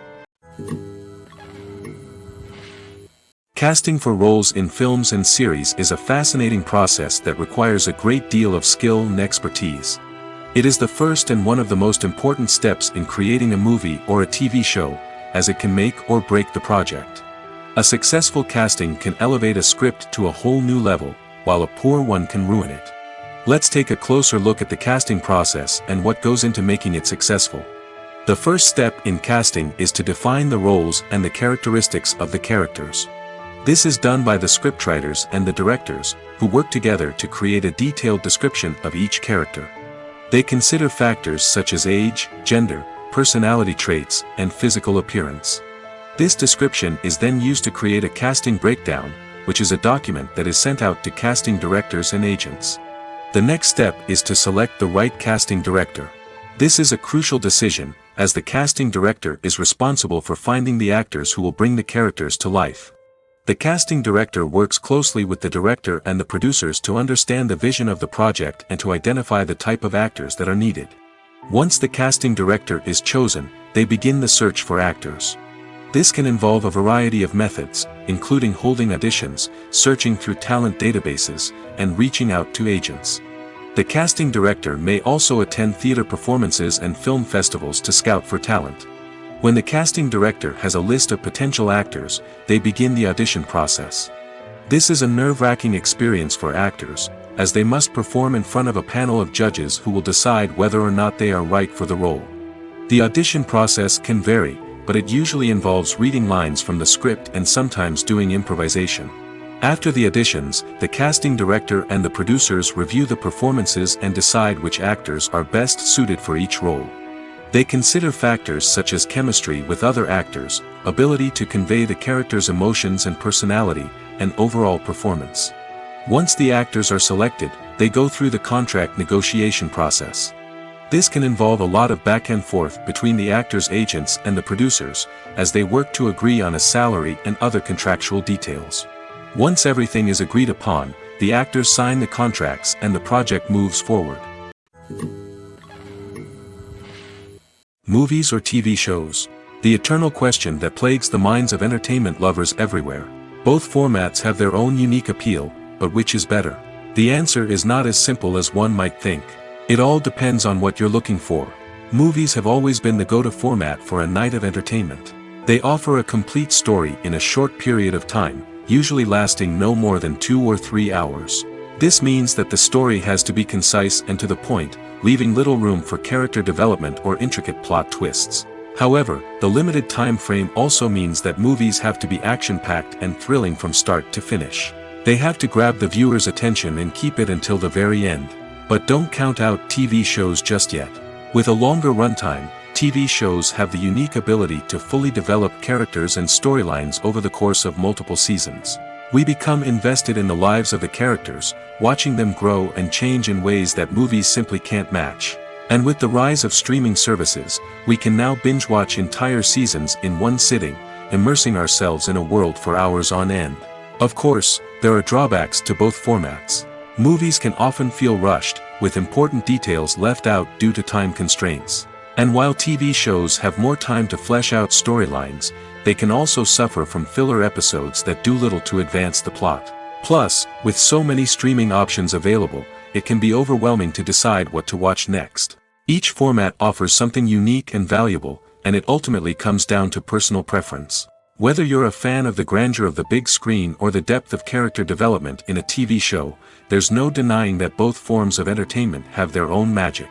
Casting for roles in films and series is a fascinating process that requires a great deal of skill and expertise. It is the first and one of the most important steps in creating a movie or a TV show, as it can make or break the project. A successful casting can elevate a script to a whole new level, while a poor one can ruin it. Let's take a closer look at the casting process and what goes into making it successful. The first step in casting is to define the roles and the characteristics of the characters. This is done by the scriptwriters and the directors, who work together to create a detailed description of each character. They consider factors such as age, gender, personality traits, and physical appearance. This description is then used to create a casting breakdown, which is a document that is sent out to casting directors and agents. The next step is to select the right casting director. This is a crucial decision, as the casting director is responsible for finding the actors who will bring the characters to life. The casting director works closely with the director and the producers to understand the vision of the project and to identify the type of actors that are needed. Once the casting director is chosen, they begin the search for actors. This can involve a variety of methods, including holding auditions, searching through talent databases, and reaching out to agents. The casting director may also attend theater performances and film festivals to scout for talent. When the casting director has a list of potential actors, they begin the audition process. This is a nerve-wracking experience for actors, as they must perform in front of a panel of judges who will decide whether or not they are right for the role. The audition process can vary, but it usually involves reading lines from the script and sometimes doing improvisation. After the auditions, the casting director and the producers review the performances and decide which actors are best suited for each role. They consider factors such as chemistry with other actors, ability to convey the character's emotions and personality, and overall performance. Once the actors are selected, they go through the contract negotiation process. This can involve a lot of back and forth between the actors' agents and the producers, as they work to agree on a salary and other contractual details. Once everything is agreed upon, the actors sign the contracts and the project moves forward. Movies or TV shows? The eternal question that plagues the minds of entertainment lovers everywhere. Both formats have their own unique appeal, but which is better? The answer is not as simple as one might think. It all depends on what you're looking for. Movies have always been the go-to format for a night of entertainment. They offer a complete story in a short period of time, usually lasting no more than 2 or 3 hours. This means that the story has to be concise and to the point, leaving little room for character development or intricate plot twists. However, the limited time frame also means that movies have to be action-packed and thrilling from start to finish. They have to grab the viewer's attention and keep it until the very end. But don't count out TV shows just yet. With a longer runtime, TV shows have the unique ability to fully develop characters and storylines over the course of multiple seasons. We become invested in the lives of the characters, watching them grow and change in ways that movies simply can't match. And with the rise of streaming services, we can now binge-watch entire seasons in one sitting, immersing ourselves in a world for hours on end. Of course, there are drawbacks to both formats. Movies can often feel rushed, with important details left out due to time constraints. And while TV shows have more time to flesh out storylines, they can also suffer from filler episodes that do little to advance the plot. Plus, with so many streaming options available, it can be overwhelming to decide what to watch next. Each format offers something unique and valuable, and it ultimately comes down to personal preference. Whether you're a fan of the grandeur of the big screen or the depth of character development in a TV show, there's no denying that both forms of entertainment have their own magic.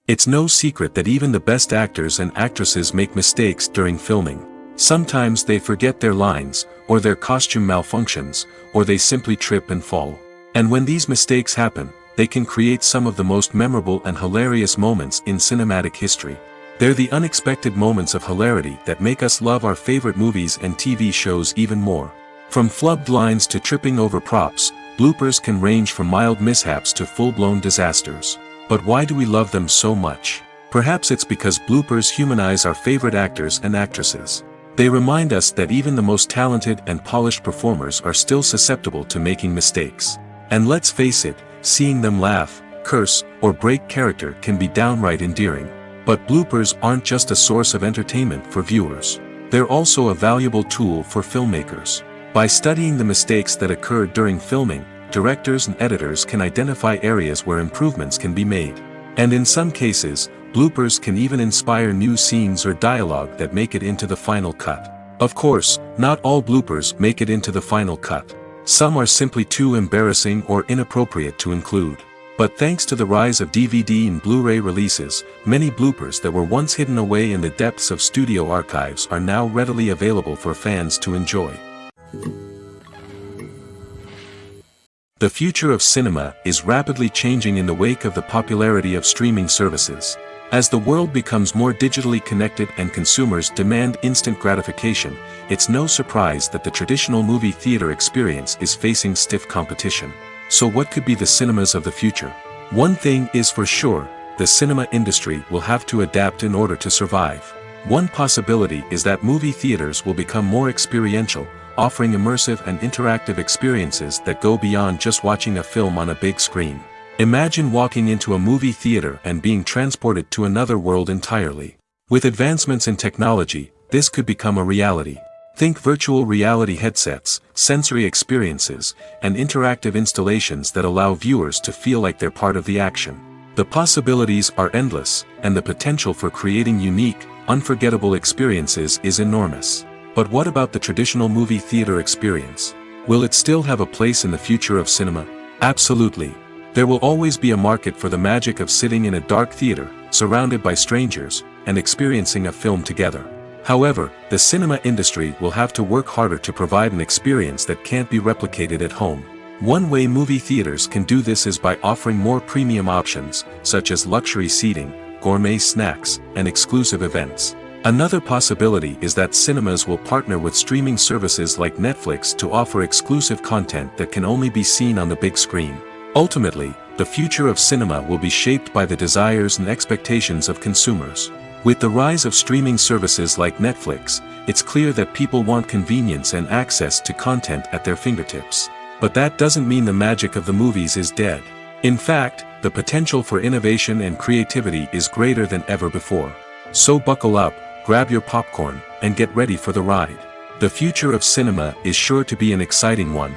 It's no secret that even the best actors and actresses make mistakes during filming. Sometimes they forget their lines, or their costume malfunctions, or they simply trip and fall. And when these mistakes happen, they can create some of the most memorable and hilarious moments in cinematic history. They're the unexpected moments of hilarity that make us love our favorite movies and TV shows even more. From flubbed lines to tripping over props, bloopers can range from mild mishaps to full-blown disasters. But why do we love them so much? Perhaps it's because bloopers humanize our favorite actors and actresses. They remind us that even the most talented and polished performers are still susceptible to making mistakes. And let's face it, seeing them laugh, curse, or break character can be downright endearing. But bloopers aren't just a source of entertainment for viewers. They're also a valuable tool for filmmakers. By studying the mistakes that occurred during filming, directors and editors can identify areas where improvements can be made. And in some cases, bloopers can even inspire new scenes or dialogue that make it into the final cut. Of course, not all bloopers make it into the final cut. Some are simply too embarrassing or inappropriate to include. But thanks to the rise of DVD and Blu-ray releases, many bloopers that were once hidden away in the depths of studio archives are now readily available for fans to enjoy. The future of cinema is rapidly changing in the wake of the popularity of streaming services. As the world becomes more digitally connected and consumers demand instant gratification, it's no surprise that the traditional movie theater experience is facing stiff competition. So what could be the cinemas of the future? One thing is for sure, the cinema industry will have to adapt in order to survive. One possibility is that movie theaters will become more experiential, offering immersive and interactive experiences that go beyond just watching a film on a big screen. Imagine walking into a movie theater and being transported to another world entirely. With advancements in technology, this could become a reality. Think virtual reality headsets, sensory experiences, and interactive installations that allow viewers to feel like they're part of the action. The possibilities are endless, and the potential for creating unique, unforgettable experiences is enormous. But what about the traditional movie theater experience? Will it still have a place in the future of cinema? Absolutely. There will always be a market for the magic of sitting in a dark theater, surrounded by strangers, and experiencing a film together. However, the cinema industry will have to work harder to provide an experience that can't be replicated at home. One way movie theaters can do this is by offering more premium options, such as luxury seating, gourmet snacks, and exclusive events. Another possibility is that cinemas will partner with streaming services like Netflix to offer exclusive content that can only be seen on the big screen. Ultimately, the future of cinema will be shaped by the desires and expectations of consumers. With the rise of streaming services like Netflix, it's clear that people want convenience and access to content at their fingertips. But that doesn't mean the magic of the movies is dead. In fact, the potential for innovation and creativity is greater than ever before. So buckle up, grab your popcorn, and get ready for the ride. The future of cinema is sure to be an exciting one.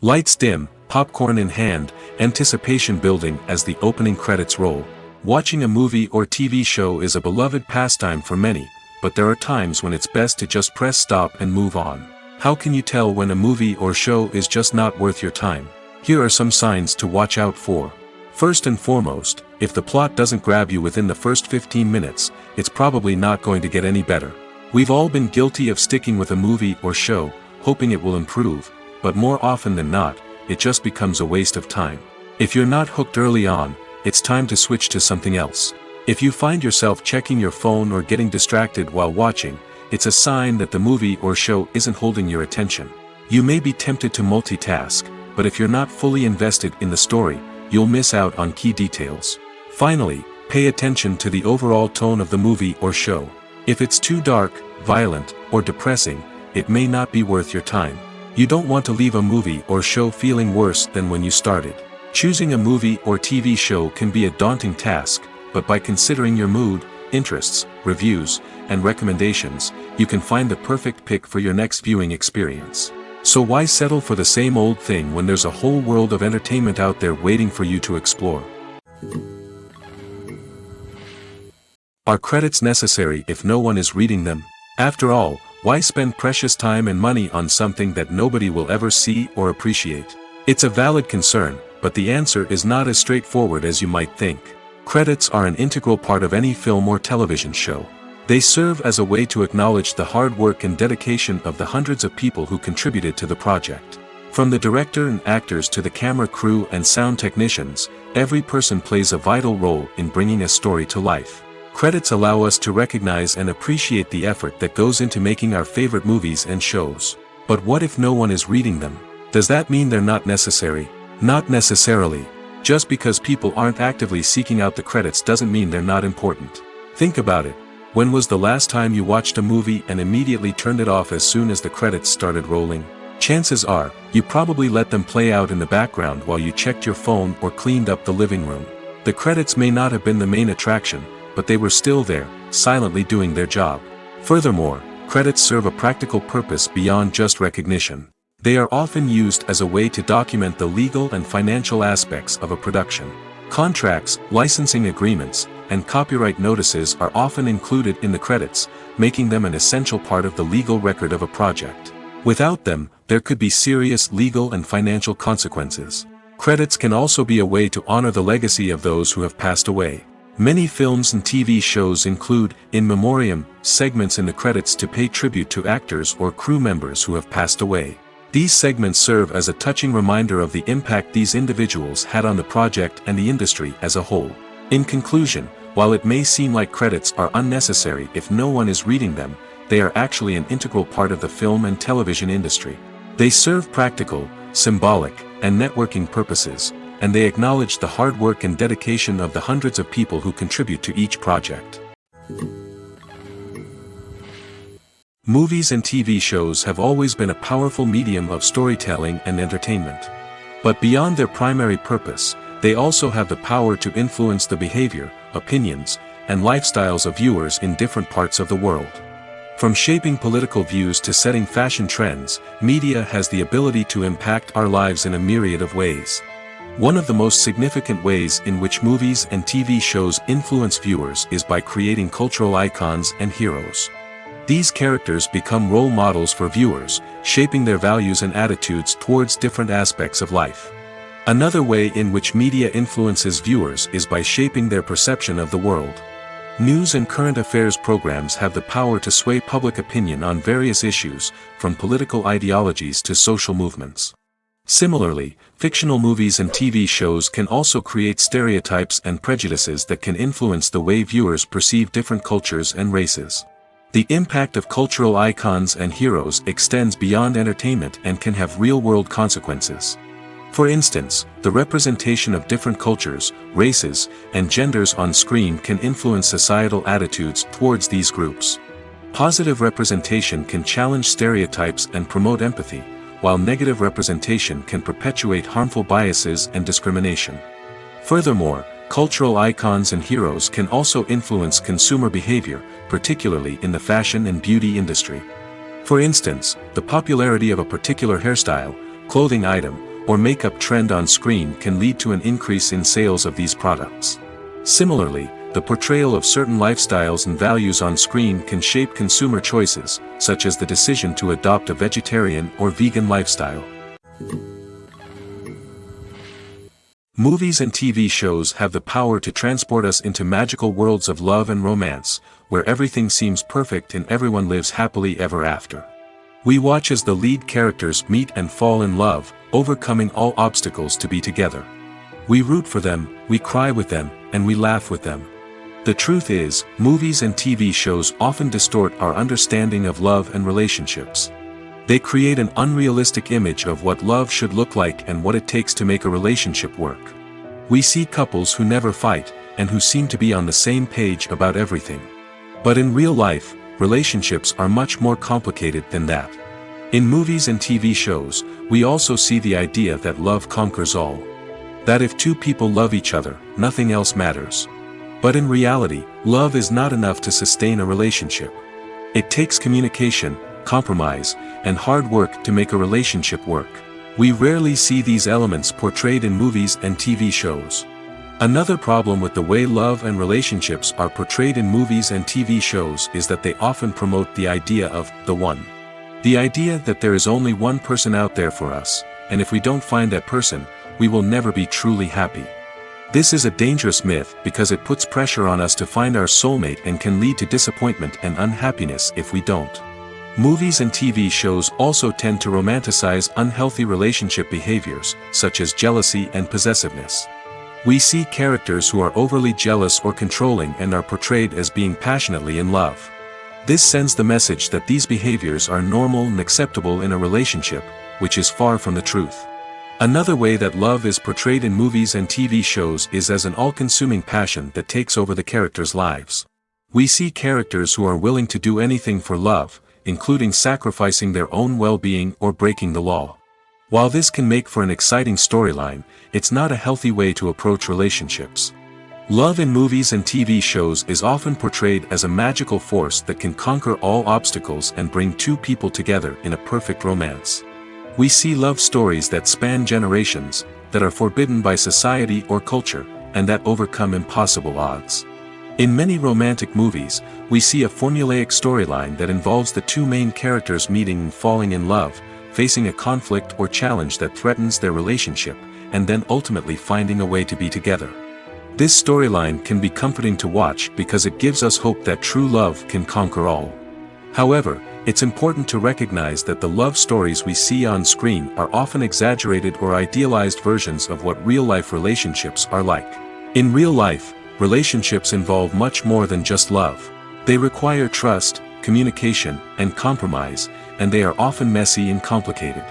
Lights dim, popcorn in hand, anticipation building as the opening credits roll. Watching a movie or TV show is a beloved pastime for many, but there are times when it's best to just press stop and move on. How can you tell when a movie or show is just not worth your time? Here are some signs to watch out for. First and foremost, if the plot doesn't grab you within the first 15 minutes, it's probably not going to get any better. We've all been guilty of sticking with a movie or show, hoping it will improve, but more often than not, it just becomes a waste of time. If you're not hooked early on, it's time to switch to something else. If you find yourself checking your phone or getting distracted while watching, it's a sign that the movie or show isn't holding your attention. You may be tempted to multitask, but if you're not fully invested in the story, you'll miss out on key details. Finally, pay attention to the overall tone of the movie or show. If it's too dark, violent, or depressing, it may not be worth your time. You don't want to leave a movie or show feeling worse than when you started. Choosing a movie or TV show can be a daunting task, but by considering your mood, interests, reviews, and recommendations, you can find the perfect pick for your next viewing experience. So why settle for the same old thing when there's a whole world of entertainment out there waiting for you to explore? Are credits necessary if no one is reading them? After all, why spend precious time and money on something that nobody will ever see or appreciate? It's a valid concern, but the answer is not as straightforward as you might think. Credits are an integral part of any film or television show. They serve as a way to acknowledge the hard work and dedication of the hundreds of people who contributed to the project. From the director and actors to the camera crew and sound technicians, every person plays a vital role in bringing a story to life. Credits allow us to recognize and appreciate the effort that goes into making our favorite movies and shows. But what if no one is reading them? Does that mean they're not necessary? Not necessarily. Just because people aren't actively seeking out the credits doesn't mean they're not important. Think about it. When was the last time you watched a movie and immediately turned it off as soon as the credits started rolling? Chances are, you probably let them play out in the background while you checked your phone or cleaned up the living room. The credits may not have been the main attraction, but they were still there, silently doing their job. Furthermore, credits serve a practical purpose beyond just recognition. They are often used as a way to document the legal and financial aspects of a production. Contracts, licensing agreements, and copyright notices are often included in the credits, making them an essential part of the legal record of a project. Without them, there could be serious legal and financial consequences. Credits can also be a way to honor the legacy of those who have passed away. Many films and TV shows include, in memoriam, segments in the credits to pay tribute to actors or crew members who have passed away. These segments serve as a touching reminder of the impact these individuals had on the project and the industry as a whole. In conclusion, while it may seem like credits are unnecessary if no one is reading them, they are actually an integral part of the film and television industry. They serve practical, symbolic, and networking purposes, and they acknowledge the hard work and dedication of the hundreds of people who contribute to each project. Movies and TV shows have always been a powerful medium of storytelling and entertainment. But beyond their primary purpose, they also have the power to influence the behavior, opinions, and lifestyles of viewers in different parts of the world. From shaping political views to setting fashion trends, media has the ability to impact our lives in a myriad of ways. One of the most significant ways in which movies and TV shows influence viewers is by creating cultural icons and heroes. These characters become role models for viewers, shaping their values and attitudes towards different aspects of life. Another way in which media influences viewers is by shaping their perception of the world. News and current affairs programs have the power to sway public opinion on various issues, from political ideologies to social movements. Similarly, fictional movies and TV shows can also create stereotypes and prejudices that can influence the way viewers perceive different cultures and races. The impact of cultural icons and heroes extends beyond entertainment and can have real-world consequences. For instance, the representation of different cultures, races, and genders on screen can influence societal attitudes towards these groups. Positive representation can challenge stereotypes and promote empathy, while negative representation can perpetuate harmful biases and discrimination. Furthermore, cultural icons and heroes can also influence consumer behavior, particularly in the fashion and beauty industry. For instance, the popularity of a particular hairstyle, clothing item, or makeup trend on screen can lead to an increase in sales of these products. Similarly, the portrayal of certain lifestyles and values on screen can shape consumer choices, such as the decision to adopt a vegetarian or vegan lifestyle. Movies and TV shows have the power to transport us into magical worlds of love and romance, where everything seems perfect and everyone lives happily ever after. We watch as the lead characters meet and fall in love, overcoming all obstacles to be together. We root for them, we cry with them, and we laugh with them. The truth is, movies and TV shows often distort our understanding of love and relationships. They create an unrealistic image of what love should look like and what it takes to make a relationship work. We see couples who never fight, and who seem to be on the same page about everything. But in real life, relationships are much more complicated than that. In movies and TV shows, we also see the idea that love conquers all. That if two people love each other, nothing else matters. But in reality, love is not enough to sustain a relationship. It takes communication, compromise, and hard work to make a relationship work. We rarely see these elements portrayed in movies and TV shows. Another problem with the way love and relationships are portrayed in movies and TV shows is that they often promote the idea of the one. The idea that there is only one person out there for us, and if we don't find that person, we will never be truly happy. This is a dangerous myth because it puts pressure on us to find our soulmate and can lead to disappointment and unhappiness if we don't. Movies and TV shows also tend to romanticize unhealthy relationship behaviors, such as jealousy and possessiveness. We see characters who are overly jealous or controlling and are portrayed as being passionately in love. This sends the message that these behaviors are normal and acceptable in a relationship, which is far from the truth. Another way that love is portrayed in movies and TV shows is as an all-consuming passion that takes over the characters' lives. We see characters who are willing to do anything for love, including sacrificing their own well-being or breaking the law. While this can make for an exciting storyline, it's not a healthy way to approach relationships. Love in movies and TV shows is often portrayed as a magical force that can conquer all obstacles and bring two people together in a perfect romance. We see love stories that span generations, that are forbidden by society or culture, and that overcome impossible odds. In many romantic movies, we see a formulaic storyline that involves the two main characters meeting and falling in love, facing a conflict or challenge that threatens their relationship, and then ultimately finding a way to be together. This storyline can be comforting to watch because it gives us hope that true love can conquer all. However, it's important to recognize that the love stories we see on screen are often exaggerated or idealized versions of what real-life relationships are like. In real life, relationships involve much more than just love. They require trust, communication, and compromise, and they are often messy and complicated.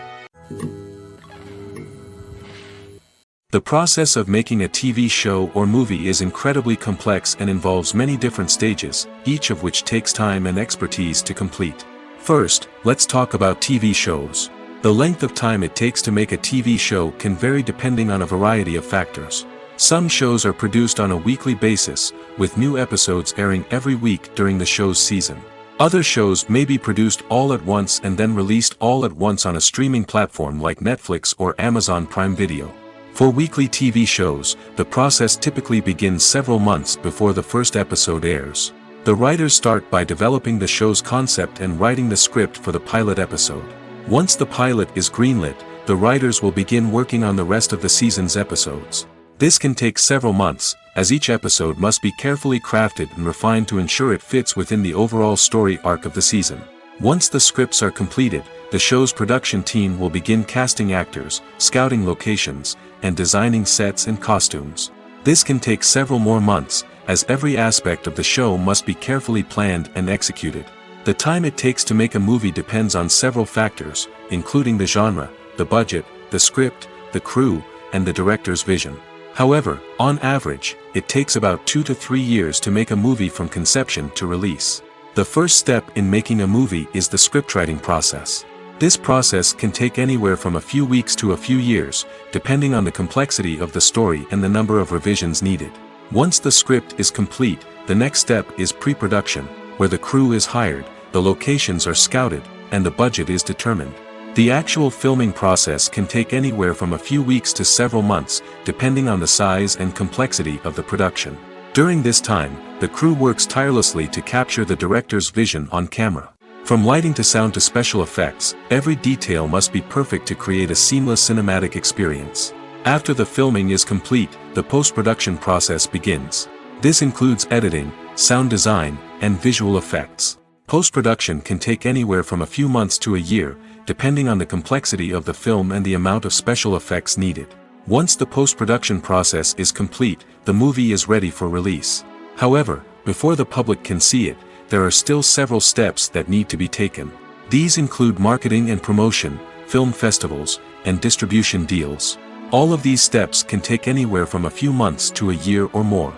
The process of making a TV show or movie is incredibly complex and involves many different stages, each of which takes time and expertise to complete. First, let's talk about TV shows. The length of time it takes to make a TV show can vary depending on a variety of factors. Some shows are produced on a weekly basis, with new episodes airing every week during the show's season. Other shows may be produced all at once and then released all at once on a streaming platform like Netflix or Amazon Prime Video. For weekly TV shows, the process typically begins several months before the first episode airs. The writers start by developing the show's concept and writing the script for the pilot episode. Once the pilot is greenlit, the writers will begin working on the rest of the season's episodes. This can take several months, as each episode must be carefully crafted and refined to ensure it fits within the overall story arc of the season. Once the scripts are completed, the show's production team will begin casting actors, scouting locations, and designing sets and costumes. This can take several more months, as every aspect of the show must be carefully planned and executed. The time it takes to make a movie depends on several factors, including the genre, the budget, the script, the crew, and the director's vision. However, on average, it takes about 2 to 3 years to make a movie from conception to release. The first step in making a movie is the scriptwriting process. This process can take anywhere from a few weeks to a few years, depending on the complexity of the story and the number of revisions needed. Once the script is complete, the next step is pre-production, where the crew is hired, the locations are scouted, and the budget is determined. The actual filming process can take anywhere from a few weeks to several months, depending on the size and complexity of the production. During this time, the crew works tirelessly to capture the director's vision on camera. From lighting to sound to special effects, every detail must be perfect to create a seamless cinematic experience. After the filming is complete, the post-production process begins. This includes editing, sound design, and visual effects. Post-production can take anywhere from a few months to a year, depending on the complexity of the film and the amount of special effects needed. Once the post-production process is complete, the movie is ready for release. However, before the public can see it, there are still several steps that need to be taken. These include marketing and promotion, film festivals, and distribution deals. All of these steps can take anywhere from a few months to a year or more.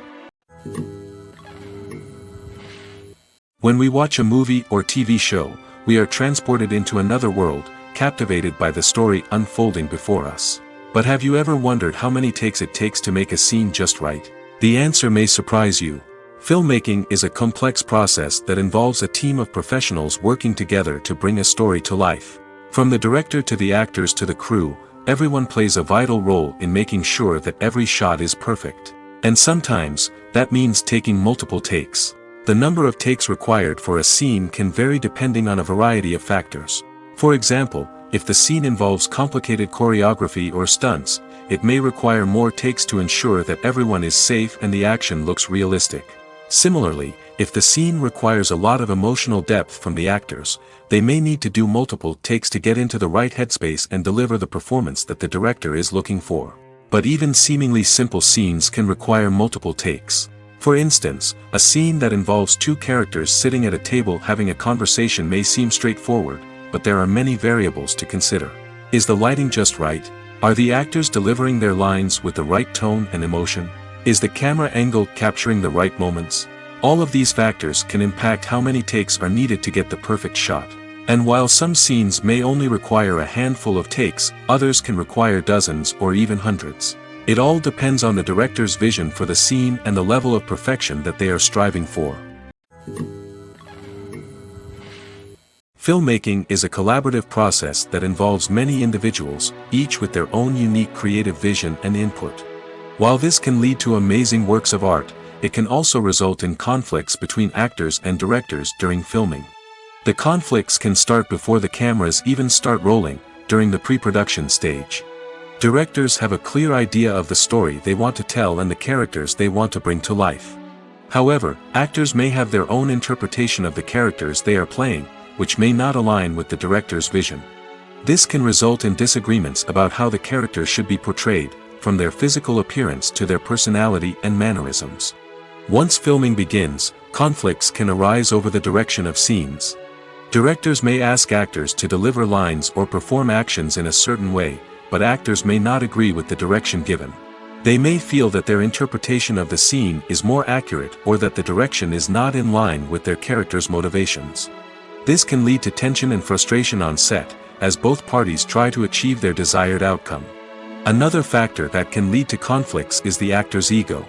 When we watch a movie or TV show, we are transported into another world, captivated by the story unfolding before us. But have you ever wondered how many takes it takes to make a scene just right? The answer may surprise you. Filmmaking is a complex process that involves a team of professionals working together to bring a story to life. From the director to the actors to the crew, everyone plays a vital role in making sure that every shot is perfect. And sometimes, that means taking multiple takes. The number of takes required for a scene can vary depending on a variety of factors. For example, if the scene involves complicated choreography or stunts, it may require more takes to ensure that everyone is safe and the action looks realistic. Similarly, if the scene requires a lot of emotional depth from the actors, they may need to do multiple takes to get into the right headspace and deliver the performance that the director is looking for. But even seemingly simple scenes can require multiple takes. For instance, a scene that involves two characters sitting at a table having a conversation may seem straightforward, but there are many variables to consider. Is the lighting just right? Are the actors delivering their lines with the right tone and emotion? Is the camera angle capturing the right moments? All of these factors can impact how many takes are needed to get the perfect shot. And while some scenes may only require a handful of takes, others can require dozens or even hundreds. It all depends on the director's vision for the scene and the level of perfection that they are striving for. Filmmaking is a collaborative process that involves many individuals, each with their own unique creative vision and input. While this can lead to amazing works of art, it can also result in conflicts between actors and directors during filming. The conflicts can start before the cameras even start rolling, during the pre-production stage. Directors have a clear idea of the story they want to tell and the characters they want to bring to life. However, actors may have their own interpretation of the characters they are playing, which may not align with the director's vision. This can result in disagreements about how the characters should be portrayed, from their physical appearance to their personality and mannerisms. Once filming begins, conflicts can arise over the direction of scenes. Directors may ask actors to deliver lines or perform actions in a certain way, but actors may not agree with the direction given. They may feel that their interpretation of the scene is more accurate or that the direction is not in line with their character's motivations. This can lead to tension and frustration on set, as both parties try to achieve their desired outcome. Another factor that can lead to conflicts is the actor's ego.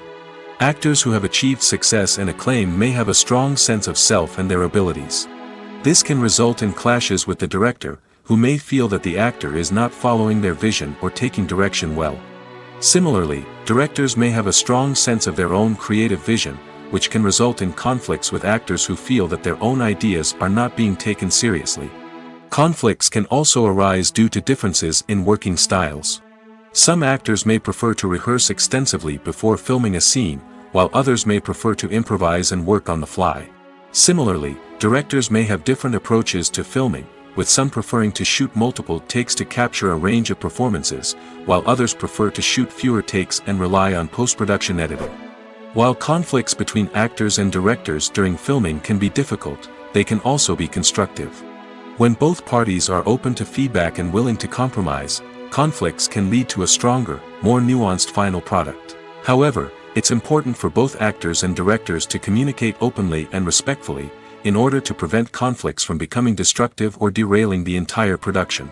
Actors who have achieved success and acclaim may have a strong sense of self and their abilities. This can result in clashes with the director, who may feel that the actor is not following their vision or taking direction well. Similarly, directors may have a strong sense of their own creative vision, which can result in conflicts with actors who feel that their own ideas are not being taken seriously. Conflicts can also arise due to differences in working styles. Some actors may prefer to rehearse extensively before filming a scene, while others may prefer to improvise and work on the fly. Similarly, Directors may have different approaches to filming, with some preferring to shoot multiple takes to capture a range of performances, while others prefer to shoot fewer takes and rely on post-production editing. While conflicts between actors and directors during filming can be difficult, they can also be constructive. When both parties are open to feedback and willing to compromise, conflicts can lead to a stronger, more nuanced final product. However, it's important for both actors and directors to communicate openly and respectfully, in order to prevent conflicts from becoming destructive or derailing the entire production.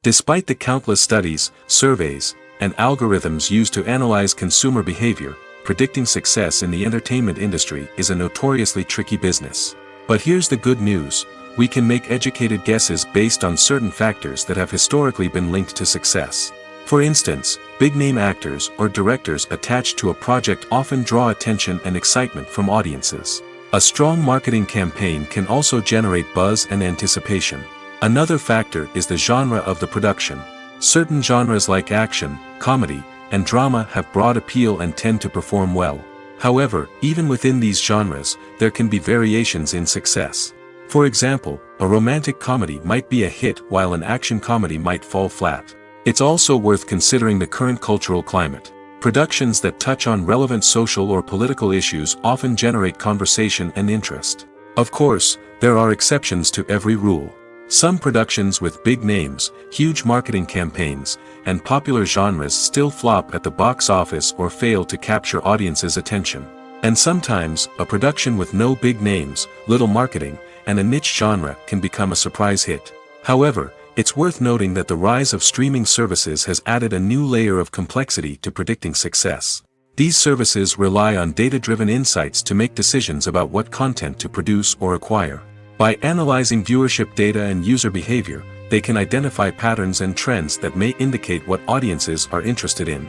Despite the countless studies, surveys, and algorithms used to analyze consumer behavior, predicting success in the entertainment industry is a notoriously tricky business. But here's the good news: we can make educated guesses based on certain factors that have historically been linked to success. For instance, big-name actors or directors attached to a project often draw attention and excitement from audiences. A strong marketing campaign can also generate buzz and anticipation. Another factor is the genre of the production. Certain genres like action, comedy, and drama have broad appeal and tend to perform well. However, even within these genres, there can be variations in success. For example, a romantic comedy might be a hit while an action comedy might fall flat. It's also worth considering the current cultural climate. Productions that touch on relevant social or political issues often generate conversation and interest. Of course, there are exceptions to every rule. Some productions with big names, huge marketing campaigns, and popular genres still flop at the box office or fail to capture audiences' attention. And sometimes, a production with no big names, little marketing, and a niche genre can become a surprise hit. However, it's worth noting that the rise of streaming services has added a new layer of complexity to predicting success. These services rely on data-driven insights to make decisions about what content to produce or acquire. By analyzing viewership data and user behavior, they can identify patterns and trends that may indicate what audiences are interested in.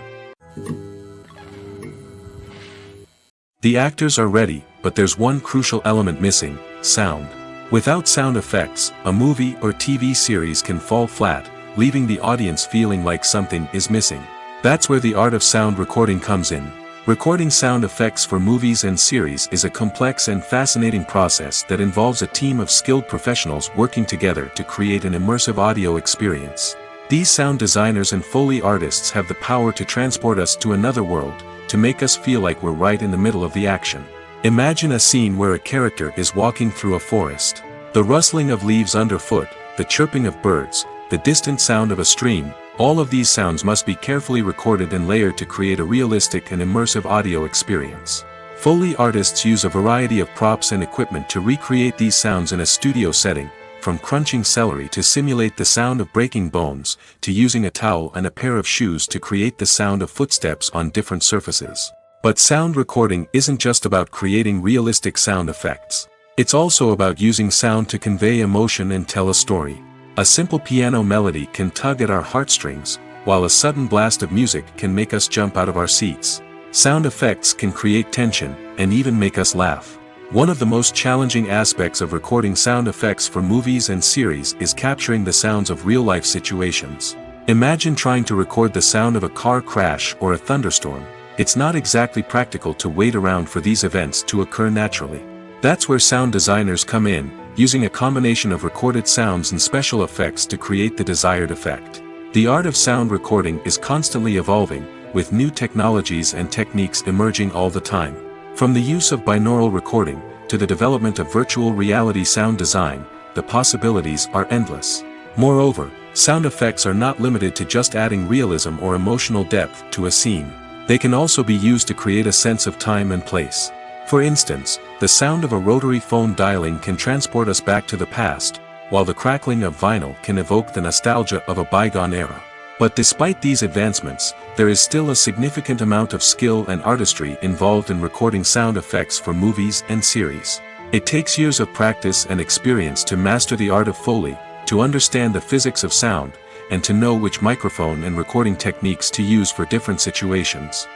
The actors are ready, but there's one crucial element missing: sound. Without sound effects, a movie or TV series can fall flat, leaving the audience feeling like something is missing. That's where the art of sound recording comes in. Recording sound effects for movies and series is a complex and fascinating process that involves a team of skilled professionals working together to create an immersive audio experience. These sound designers and Foley artists have the power to transport us to another world, to make us feel like we're right in the middle of the action. Imagine a scene where a character is walking through a forest. The rustling of leaves underfoot, the chirping of birds, the distant sound of a stream, all of these sounds must be carefully recorded and layered to create a realistic and immersive audio experience. Foley artists use a variety of props and equipment to recreate these sounds in a studio setting, from crunching celery to simulate the sound of breaking bones, to using a towel and a pair of shoes to create the sound of footsteps on different surfaces. But sound recording isn't just about creating realistic sound effects. It's also about using sound to convey emotion and tell a story. A simple piano melody can tug at our heartstrings, while a sudden blast of music can make us jump out of our seats. Sound effects can create tension, and even make us laugh. One of the most challenging aspects of recording sound effects for movies and series is capturing the sounds of real-life situations. Imagine trying to record the sound of a car crash or a thunderstorm. It's not exactly practical to wait around for these events to occur naturally. That's where sound designers come in, using a combination of recorded sounds and special effects to create the desired effect. The art of sound recording is constantly evolving, with new technologies and techniques emerging all the time. From the use of binaural recording, to the development of virtual reality sound design, the possibilities are endless. Moreover, sound effects are not limited to just adding realism or emotional depth to a scene. They can also be used to create a sense of time and place. For instance, the sound of a rotary phone dialing can transport us back to the past, while the crackling of vinyl can evoke the nostalgia of a bygone era. But despite these advancements, there is still a significant amount of skill and artistry involved in recording sound effects for movies and series. It takes years of practice and experience to master the art of Foley, to understand the physics of sound, and to know which microphone and recording techniques to use for different situations.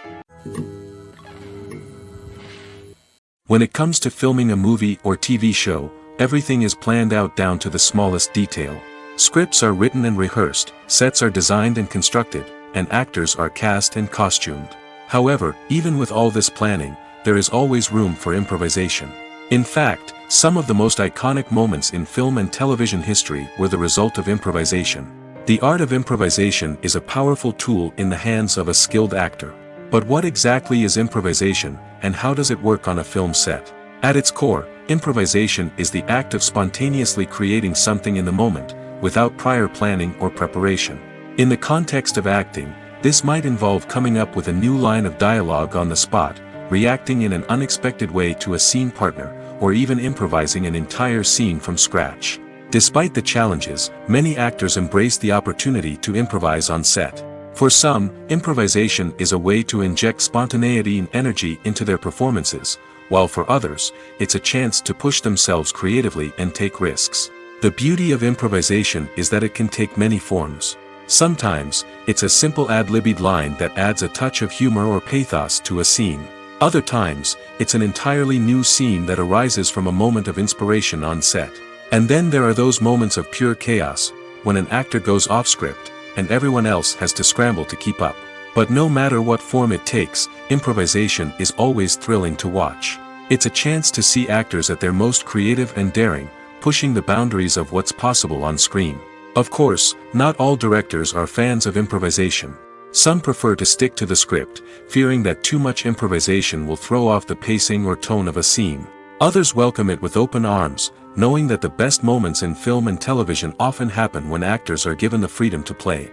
When it comes to filming a movie or TV show, everything is planned out down to the smallest detail. Scripts are written and rehearsed, sets are designed and constructed, and actors are cast and costumed. However, even with all this planning, there is always room for improvisation. In fact, some of the most iconic moments in film and television history were the result of improvisation. The art of improvisation is a powerful tool in the hands of a skilled actor. But what exactly is improvisation, and how does it work on a film set? At its core, improvisation is the act of spontaneously creating something in the moment, without prior planning or preparation. In the context of acting, this might involve coming up with a new line of dialogue on the spot, reacting in an unexpected way to a scene partner, or even improvising an entire scene from scratch. Despite the challenges, many actors embrace the opportunity to improvise on set. For some, improvisation is a way to inject spontaneity and energy into their performances, while for others, it's a chance to push themselves creatively and take risks. The beauty of improvisation is that it can take many forms. Sometimes, it's a simple ad-libbed line that adds a touch of humor or pathos to a scene. Other times, it's an entirely new scene that arises from a moment of inspiration on set. And then there are those moments of pure chaos, when an actor goes off script, and everyone else has to scramble to keep up. But no matter what form it takes, improvisation is always thrilling to watch. It's a chance to see actors at their most creative and daring, pushing the boundaries of what's possible on screen. Of course, not all directors are fans of improvisation. Some prefer to stick to the script, fearing that too much improvisation will throw off the pacing or tone of a scene. Others welcome it with open arms, knowing that the best moments in film and television often happen when actors are given the freedom to play.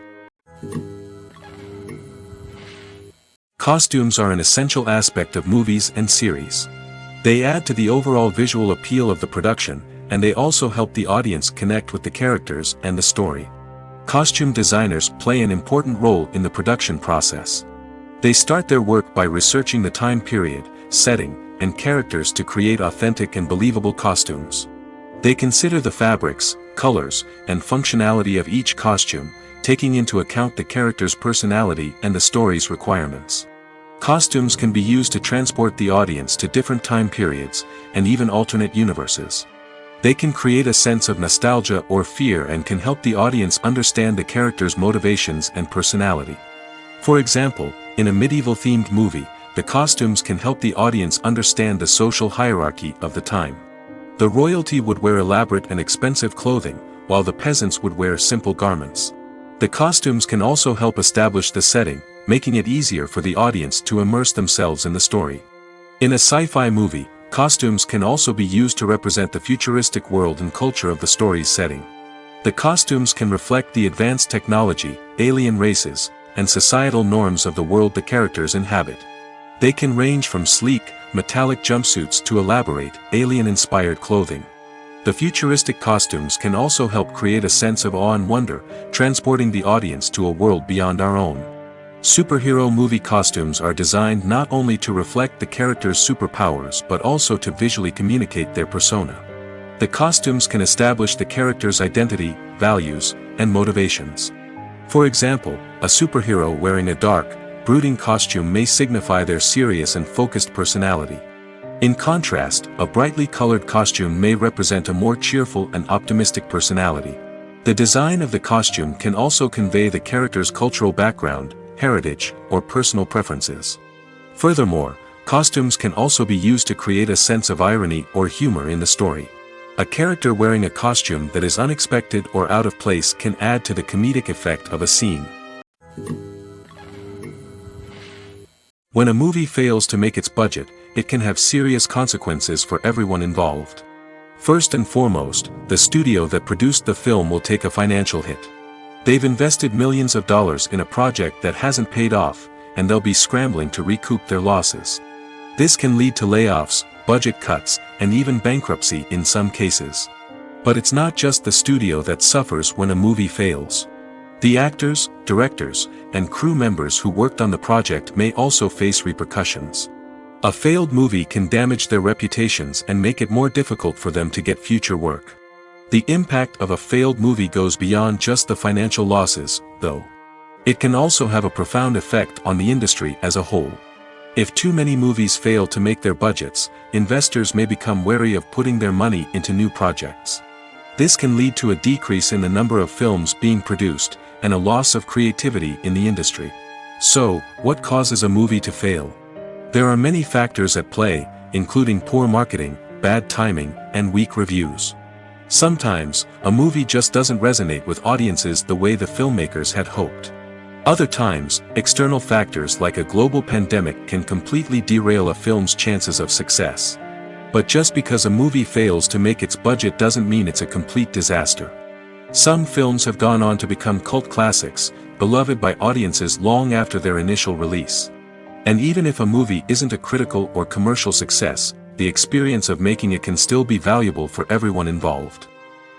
Costumes are an essential aspect of movies and series. They add to the overall visual appeal of the production, and they also help the audience connect with the characters and the story. Costume designers play an important role in the production process. They start their work by researching the time period, setting, and characters to create authentic and believable costumes. They consider the fabrics, colors, and functionality of each costume, taking into account the character's personality and the story's requirements. Costumes can be used to transport the audience to different time periods, and even alternate universes. They can create a sense of nostalgia or fear and can help the audience understand the character's motivations and personality. For example, in a medieval-themed movie, the costumes can help the audience understand the social hierarchy of the time. The royalty would wear elaborate and expensive clothing, while the peasants would wear simple garments. The costumes can also help establish the setting, making it easier for the audience to immerse themselves in the story. In a sci-fi movie, costumes can also be used to represent the futuristic world and culture of the story's setting. The costumes can reflect the advanced technology, alien races, and societal norms of the world the characters inhabit. They can range from sleek, metallic jumpsuits to elaborate, alien-inspired clothing. The futuristic costumes can also help create a sense of awe and wonder, transporting the audience to a world beyond our own. Superhero movie costumes are designed not only to reflect the character's superpowers but also to visually communicate their persona. The costumes can establish the character's identity, values, and motivations. For example, a superhero wearing a dark, brooding costume may signify their serious and focused personality. In contrast, a brightly colored costume may represent a more cheerful and optimistic personality. The design of the costume can also convey the character's cultural background, heritage, or personal preferences. Furthermore, costumes can also be used to create a sense of irony or humor in the story. A character wearing a costume that is unexpected or out of place can add to the comedic effect of a scene. When a movie fails to make its budget, it can have serious consequences for everyone involved. First and foremost, the studio that produced the film will take a financial hit. They've invested millions of dollars in a project that hasn't paid off, and they'll be scrambling to recoup their losses. This can lead to layoffs, budget cuts, and even bankruptcy in some cases. But it's not just the studio that suffers when a movie fails. The actors, directors, and crew members who worked on the project may also face repercussions. A failed movie can damage their reputations and make it more difficult for them to get future work. The impact of a failed movie goes beyond just the financial losses, though. It can also have a profound effect on the industry as a whole. If too many movies fail to make their budgets, investors may become wary of putting their money into new projects. This can lead to a decrease in the number of films being produced, and a loss of creativity in the industry. So, what causes a movie to fail? There are many factors at play, including poor marketing, bad timing, and weak reviews. Sometimes, a movie just doesn't resonate with audiences the way the filmmakers had hoped. Other times, external factors like a global pandemic can completely derail a film's chances of success. But just because a movie fails to make its budget doesn't mean it's a complete disaster. Some films have gone on to become cult classics, beloved by audiences long after their initial release. And even if a movie isn't a critical or commercial success, the experience of making it can still be valuable for everyone involved.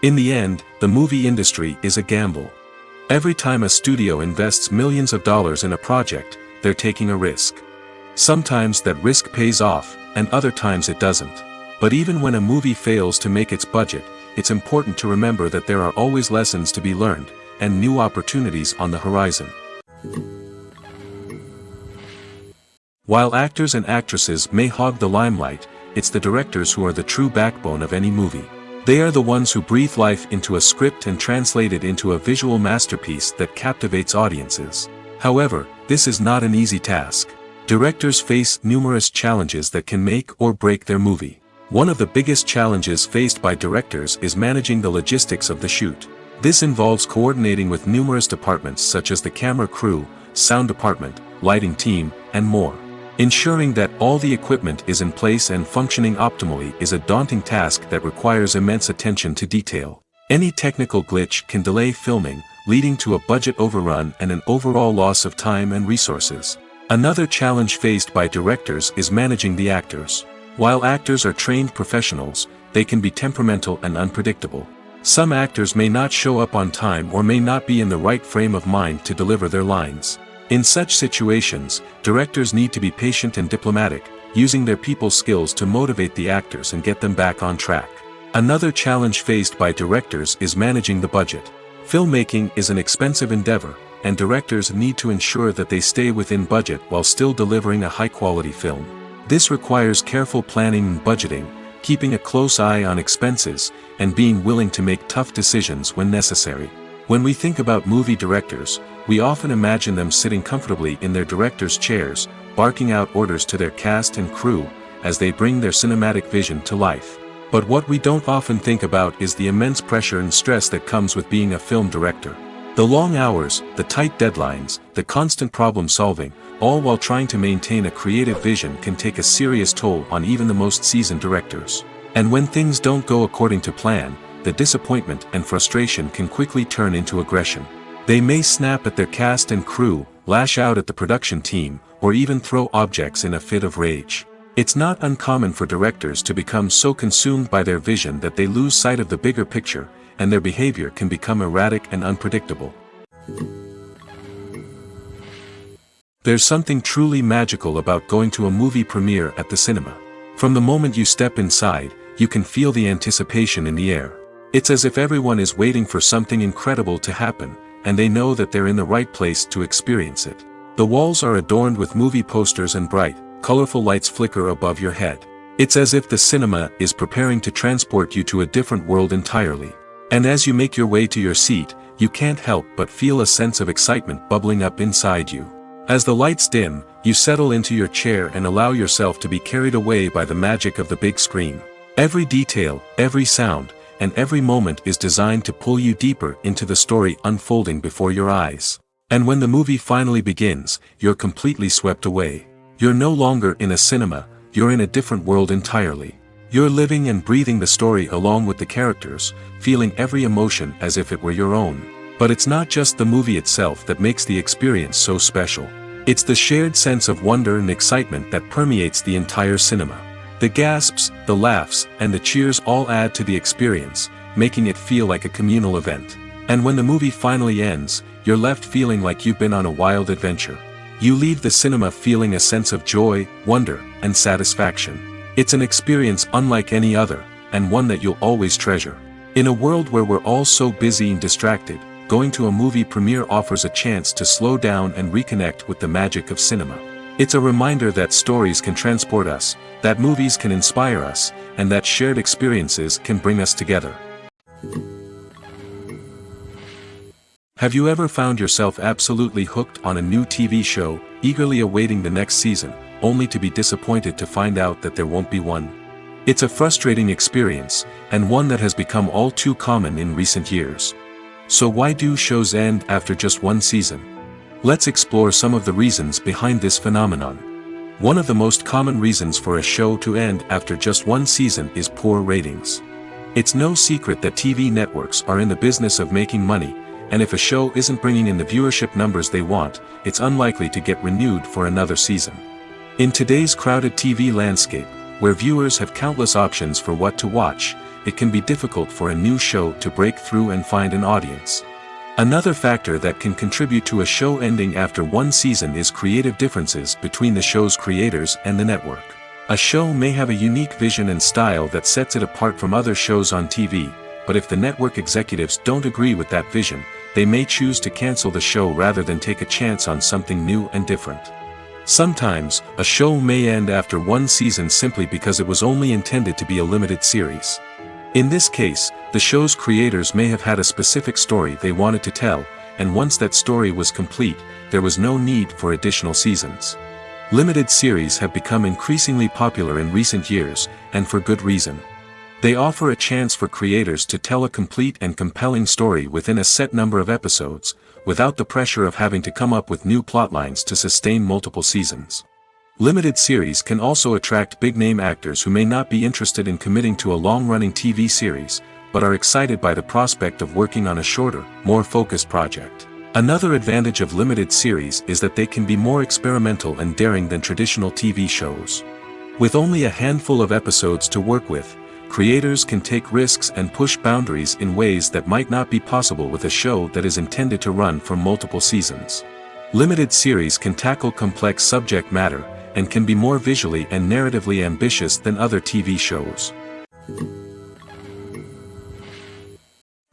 In the end, the movie industry is a gamble. Every time a studio invests millions of dollars in a project, they're taking a risk. Sometimes that risk pays off, and other times it doesn't. But even when a movie fails to make its budget, it's important to remember that there are always lessons to be learned, and new opportunities on the horizon. While actors and actresses may hog the limelight, it's the directors who are the true backbone of any movie. They are the ones who breathe life into a script and translate it into a visual masterpiece that captivates audiences. However, this is not an easy task. Directors face numerous challenges that can make or break their movie. One of the biggest challenges faced by directors is managing the logistics of the shoot. This involves coordinating with numerous departments such as the camera crew, sound department, lighting team, and more. Ensuring that all the equipment is in place and functioning optimally is a daunting task that requires immense attention to detail. Any technical glitch can delay filming, leading to a budget overrun and an overall loss of time and resources. Another challenge faced by directors is managing the actors. While actors are trained professionals, they can be temperamental and unpredictable. Some actors may not show up on time or may not be in the right frame of mind to deliver their lines. In such situations, directors need to be patient and diplomatic, using their people skills to motivate the actors and get them back on track. Another challenge faced by directors is managing the budget. Filmmaking is an expensive endeavor, and directors need to ensure that they stay within budget while still delivering a high-quality film. This requires careful planning and budgeting, keeping a close eye on expenses, and being willing to make tough decisions when necessary. When we think about movie directors, we often imagine them sitting comfortably in their director's chairs, barking out orders to their cast and crew, as they bring their cinematic vision to life. But what we don't often think about is the immense pressure and stress that comes with being a film director. The long hours, the tight deadlines, the constant problem solving, all while trying to maintain a creative vision can take a serious toll on even the most seasoned directors. And when things don't go according to plan, the disappointment and frustration can quickly turn into aggression. They may snap at their cast and crew, lash out at the production team, or even throw objects in a fit of rage. It's not uncommon for directors to become so consumed by their vision that they lose sight of the bigger picture, and their behavior can become erratic and unpredictable. There's something truly magical about going to a movie premiere at the cinema. From the moment you step inside, you can feel the anticipation in the air. It's as if everyone is waiting for something incredible to happen, and they know that they're in the right place to experience it. The walls are adorned with movie posters and bright, colorful lights flicker above your head. It's as if the cinema is preparing to transport you to a different world entirely. And as you make your way to your seat, you can't help but feel a sense of excitement bubbling up inside you. As the lights dim, you settle into your chair and allow yourself to be carried away by the magic of the big screen. Every detail, every sound, and every moment is designed to pull you deeper into the story unfolding before your eyes. And when the movie finally begins, you're completely swept away. You're no longer in a cinema, you're in a different world entirely. You're living and breathing the story along with the characters, feeling every emotion as if it were your own. But it's not just the movie itself that makes the experience so special. It's the shared sense of wonder and excitement that permeates the entire cinema. The gasps, the laughs, and the cheers all add to the experience, making it feel like a communal event. And when the movie finally ends, you're left feeling like you've been on a wild adventure. You leave the cinema feeling a sense of joy, wonder, and satisfaction. It's an experience unlike any other, and one that you'll always treasure. In a world where we're all so busy and distracted, going to a movie premiere offers a chance to slow down and reconnect with the magic of cinema. It's a reminder that stories can transport us, that movies can inspire us, and that shared experiences can bring us together. Have you ever found yourself absolutely hooked on a new TV show, eagerly awaiting the next season, only to be disappointed to find out that there won't be one. It's a frustrating experience, and one that has become all too common in recent years. So why do shows end after just one season? Let's explore some of the reasons behind this phenomenon. One of the most common reasons for a show to end after just one season is poor ratings. It's no secret that TV networks are in the business of making money, and if a show isn't bringing in the viewership numbers they want, it's unlikely to get renewed for another season. In today's crowded TV landscape, where viewers have countless options for what to watch, it can be difficult for a new show to break through and find an audience. Another factor that can contribute to a show ending after one season is creative differences between the show's creators and the network. A show may have a unique vision and style that sets it apart from other shows on TV, but if the network executives don't agree with that vision, they may choose to cancel the show rather than take a chance on something new and different. Sometimes, a show may end after one season simply because it was only intended to be a limited series. In this case, the show's creators may have had a specific story they wanted to tell, and once that story was complete, there was no need for additional seasons. Limited series have become increasingly popular in recent years, and for good reason. They offer a chance for creators to tell a complete and compelling story within a set number of episodes, without the pressure of having to come up with new plotlines to sustain multiple seasons. Limited series can also attract big-name actors who may not be interested in committing to a long-running TV series, but are excited by the prospect of working on a shorter, more focused project. Another advantage of limited series is that they can be more experimental and daring than traditional TV shows. With only a handful of episodes to work with, creators can take risks and push boundaries in ways that might not be possible with a show that is intended to run for multiple seasons. Limited series can tackle complex subject matter, and can be more visually and narratively ambitious than other TV shows.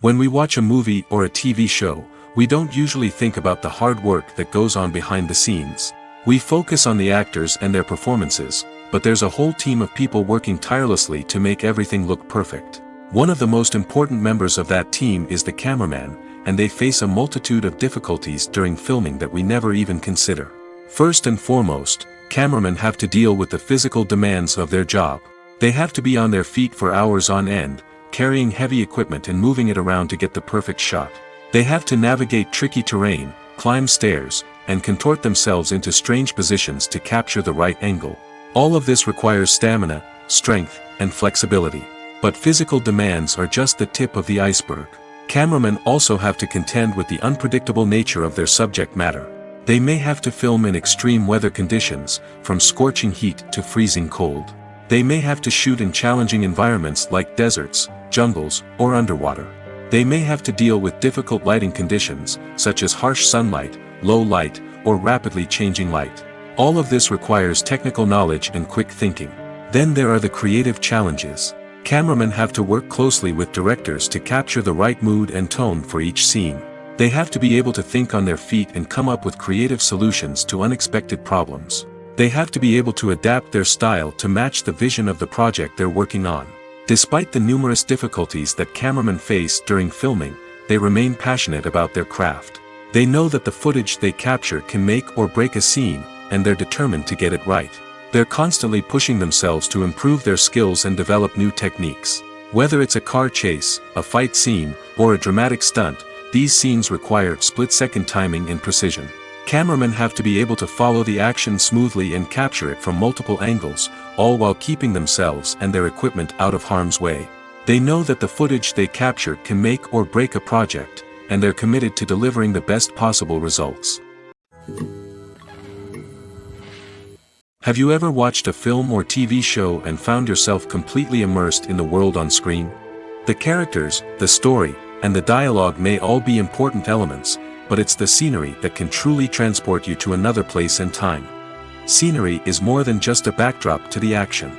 When we watch a movie or a TV show, we don't usually think about the hard work that goes on behind the scenes. We focus on the actors and their performances, but there's a whole team of people working tirelessly to make everything look perfect. One of the most important members of that team is the cameraman, and they face a multitude of difficulties during filming that we never even consider. First and foremost, cameramen have to deal with the physical demands of their job. They have to be on their feet for hours on end, carrying heavy equipment and moving it around to get the perfect shot. They have to navigate tricky terrain, climb stairs, and contort themselves into strange positions to capture the right angle. All of this requires stamina, strength, and flexibility. But physical demands are just the tip of the iceberg. Cameramen also have to contend with the unpredictable nature of their subject matter. They may have to film in extreme weather conditions, from scorching heat to freezing cold. They may have to shoot in challenging environments like deserts, jungles, or underwater. They may have to deal with difficult lighting conditions, such as harsh sunlight, low light, or rapidly changing light. All of this requires technical knowledge and quick thinking. Then there are the creative challenges. Cameramen have to work closely with directors to capture the right mood and tone for each scene. They have to be able to think on their feet and come up with creative solutions to unexpected problems. They have to be able to adapt their style to match the vision of the project they're working on. Despite the numerous difficulties that cameramen face during filming, they remain passionate about their craft. They know that the footage they capture can make or break a scene, and they're determined to get it right. They're constantly pushing themselves to improve their skills and develop new techniques. Whether it's a car chase, a fight scene, or a dramatic stunt, these scenes require split-second timing and precision. Cameramen have to be able to follow the action smoothly and capture it from multiple angles, all while keeping themselves and their equipment out of harm's way. They know that the footage they capture can make or break a project, and they're committed to delivering the best possible results. Have you ever watched a film or TV show and found yourself completely immersed in the world on screen? The characters, the story, and the dialogue may all be important elements, but it's the scenery that can truly transport you to another place and time. Scenery is more than just a backdrop to the action.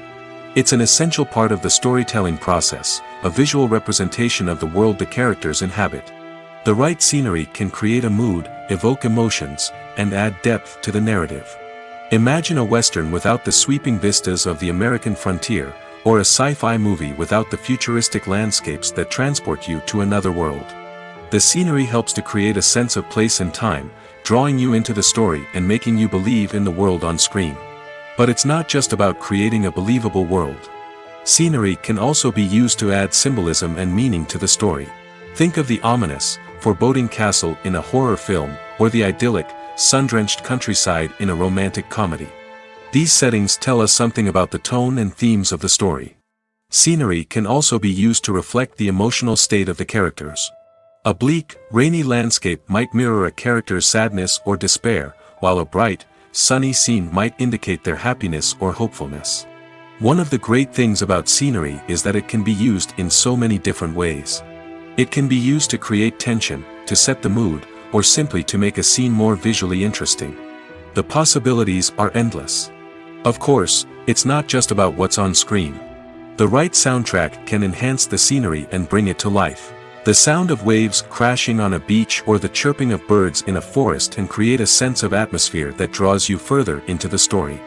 It's an essential part of the storytelling process, a visual representation of the world the characters inhabit. The right scenery can create a mood, evoke emotions, and add depth to the narrative. Imagine a Western without the sweeping vistas of the American frontier, or a sci-fi movie without the futuristic landscapes that transport you to another world. The scenery helps to create a sense of place and time, drawing you into the story and making you believe in the world on screen. But it's not just about creating a believable world. Scenery can also be used to add symbolism and meaning to the story. Think of the ominous, foreboding castle in a horror film, or the idyllic, sun-drenched countryside in a romantic comedy. These settings tell us something about the tone and themes of the story. Scenery can also be used to reflect the emotional state of the characters. A bleak, rainy landscape might mirror a character's sadness or despair, while a bright, sunny scene might indicate their happiness or hopefulness. One of the great things about scenery is that it can be used in so many different ways. It can be used to create tension, to set the mood, or simply to make a scene more visually interesting. The possibilities are endless. Of course, it's not just about what's on screen. The right soundtrack can enhance the scenery and bring it to life. The sound of waves crashing on a beach or the chirping of birds in a forest can create a sense of atmosphere that draws you further into the story.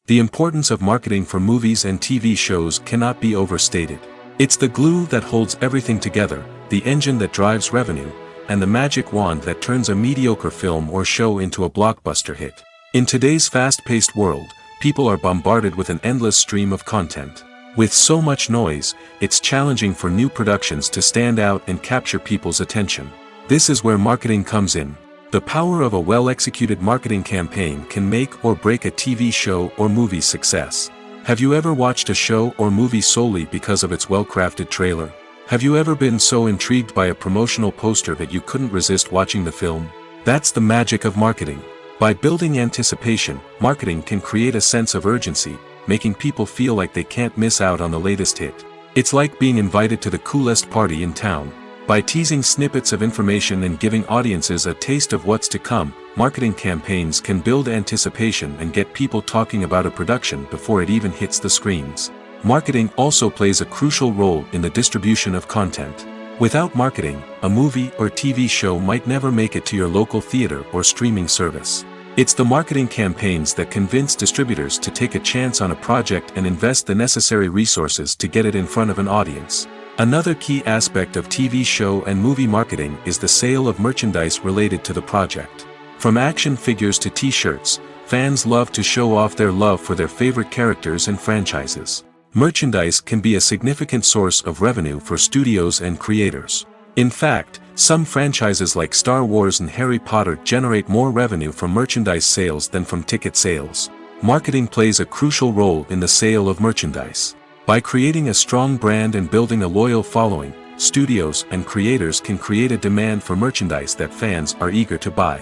The importance of marketing for movies and TV shows cannot be overstated. It's the glue that holds everything together, the engine that drives revenue, and the magic wand that turns a mediocre film or show into a blockbuster hit. In today's fast-paced world, people are bombarded with an endless stream of content. With so much noise, it's challenging for new productions to stand out and capture people's attention. This is where marketing comes in. The power of a well-executed marketing campaign can make or break a TV show or movie's success. Have you ever watched a show or movie solely because of its well-crafted trailer? Have you ever been so intrigued by a promotional poster that you couldn't resist watching the film? That's the magic of marketing. By building anticipation, marketing can create a sense of urgency, making people feel like they can't miss out on the latest hit. It's like being invited to the coolest party in town. By teasing snippets of information and giving audiences a taste of what's to come, marketing campaigns can build anticipation and get people talking about a production before it even hits the screens. Marketing also plays a crucial role in the distribution of content. Without marketing, a movie or TV show might never make it to your local theater or streaming service. It's the marketing campaigns that convince distributors to take a chance on a project and invest the necessary resources to get it in front of an audience. Another key aspect of TV show and movie marketing is the sale of merchandise related to the project. From action figures to t-shirts, fans love to show off their love for their favorite characters and franchises. Merchandise can be a significant source of revenue for studios and creators. In fact, some franchises like Star Wars and Harry Potter generate more revenue from merchandise sales than from ticket sales. Marketing plays a crucial role in the sale of merchandise. By creating a strong brand and building a loyal following, studios and creators can create a demand for merchandise that fans are eager to buy.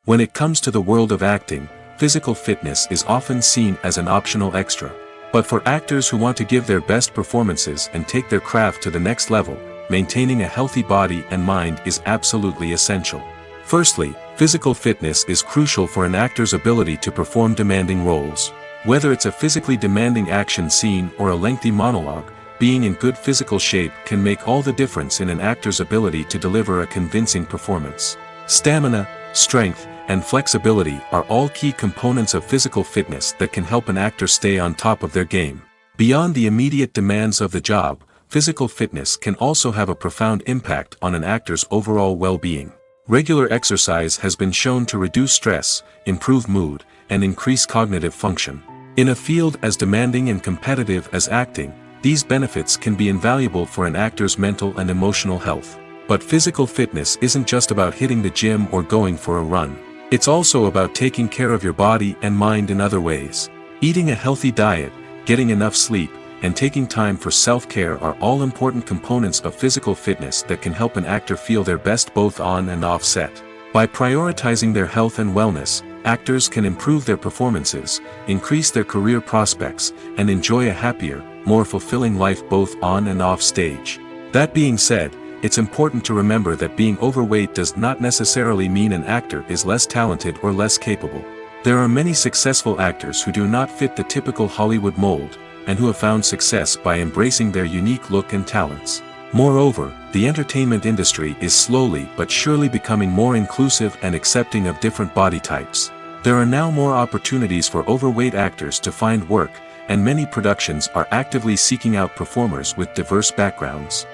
When it comes to the world of acting, physical fitness is often seen as an optional extra. But for actors who want to give their best performances and take their craft to the next level, maintaining a healthy body and mind is absolutely essential. Firstly, physical fitness is crucial for an actor's ability to perform demanding roles. Whether it's a physically demanding action scene or a lengthy monologue, being in good physical shape can make all the difference in an actor's ability to deliver a convincing performance. Stamina, strength, and flexibility are all key components of physical fitness that can help an actor stay on top of their game. Beyond the immediate demands of the job, physical fitness can also have a profound impact on an actor's overall well-being. Regular exercise has been shown to reduce stress, improve mood, and increase cognitive function. In a field as demanding and competitive as acting, these benefits can be invaluable for an actor's mental and emotional health. But physical fitness isn't just about hitting the gym or going for a run. It's also about taking care of your body and mind in other ways. Eating a healthy diet, getting enough sleep, and taking time for self-care are all important components of physical fitness that can help an actor feel their best both on and off set. By prioritizing their health and wellness, actors can improve their performances, increase their career prospects, and enjoy a happier, more fulfilling life both on and off stage. That being said, it's important to remember that being overweight does not necessarily mean an actor is less talented or less capable. There are many successful actors who do not fit the typical Hollywood mold, and who have found success by embracing their unique look and talents. Moreover, the entertainment industry is slowly but surely becoming more inclusive and accepting of different body types. There are now more opportunities for overweight actors to find work, and many productions are actively seeking out performers with diverse backgrounds.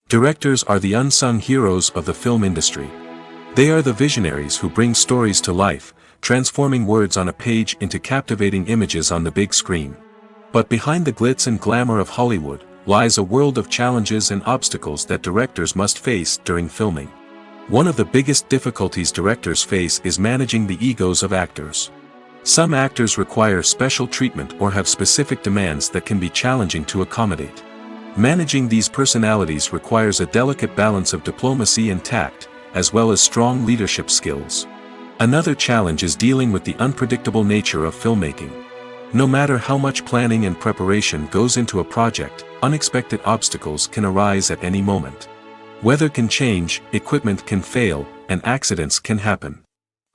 Directors are the unsung heroes of the film industry. They are the visionaries who bring stories to life, transforming words on a page into captivating images on the big screen. But behind the glitz and glamour of Hollywood, lies a world of challenges and obstacles that directors must face during filming. One of the biggest difficulties directors face is managing the egos of actors. Some actors require special treatment or have specific demands that can be challenging to accommodate. Managing these personalities requires a delicate balance of diplomacy and tact, as well as strong leadership skills. Another challenge is dealing with the unpredictable nature of filmmaking. No matter how much planning and preparation goes into a project, unexpected obstacles can arise at any moment. Weather can change, equipment can fail, and accidents can happen.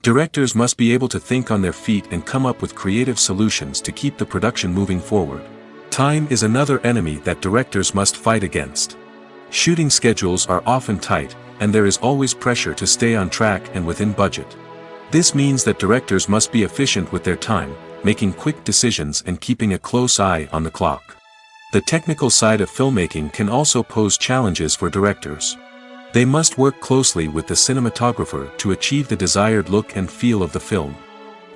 Directors must be able to think on their feet and come up with creative solutions to keep the production moving forward. Time is another enemy that directors must fight against. Shooting schedules are often tight, and there is always pressure to stay on track and within budget. This means that directors must be efficient with their time, making quick decisions and keeping a close eye on the clock. The technical side of filmmaking can also pose challenges for directors. They must work closely with the cinematographer to achieve the desired look and feel of the film.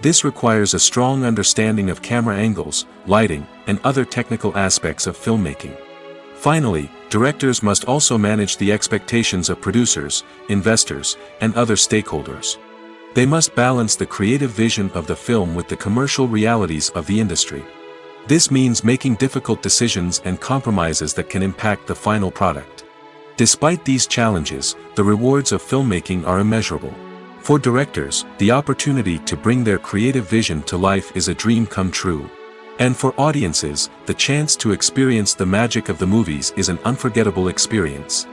This requires a strong understanding of camera angles, lighting, and other technical aspects of filmmaking. Finally, directors must also manage the expectations of producers, investors, and other stakeholders. They must balance the creative vision of the film with the commercial realities of the industry. This means making difficult decisions and compromises that can impact the final product. Despite these challenges, the rewards of filmmaking are immeasurable. For directors, the opportunity to bring their creative vision to life is a dream come true. And for audiences, the chance to experience the magic of the movies is an unforgettable experience.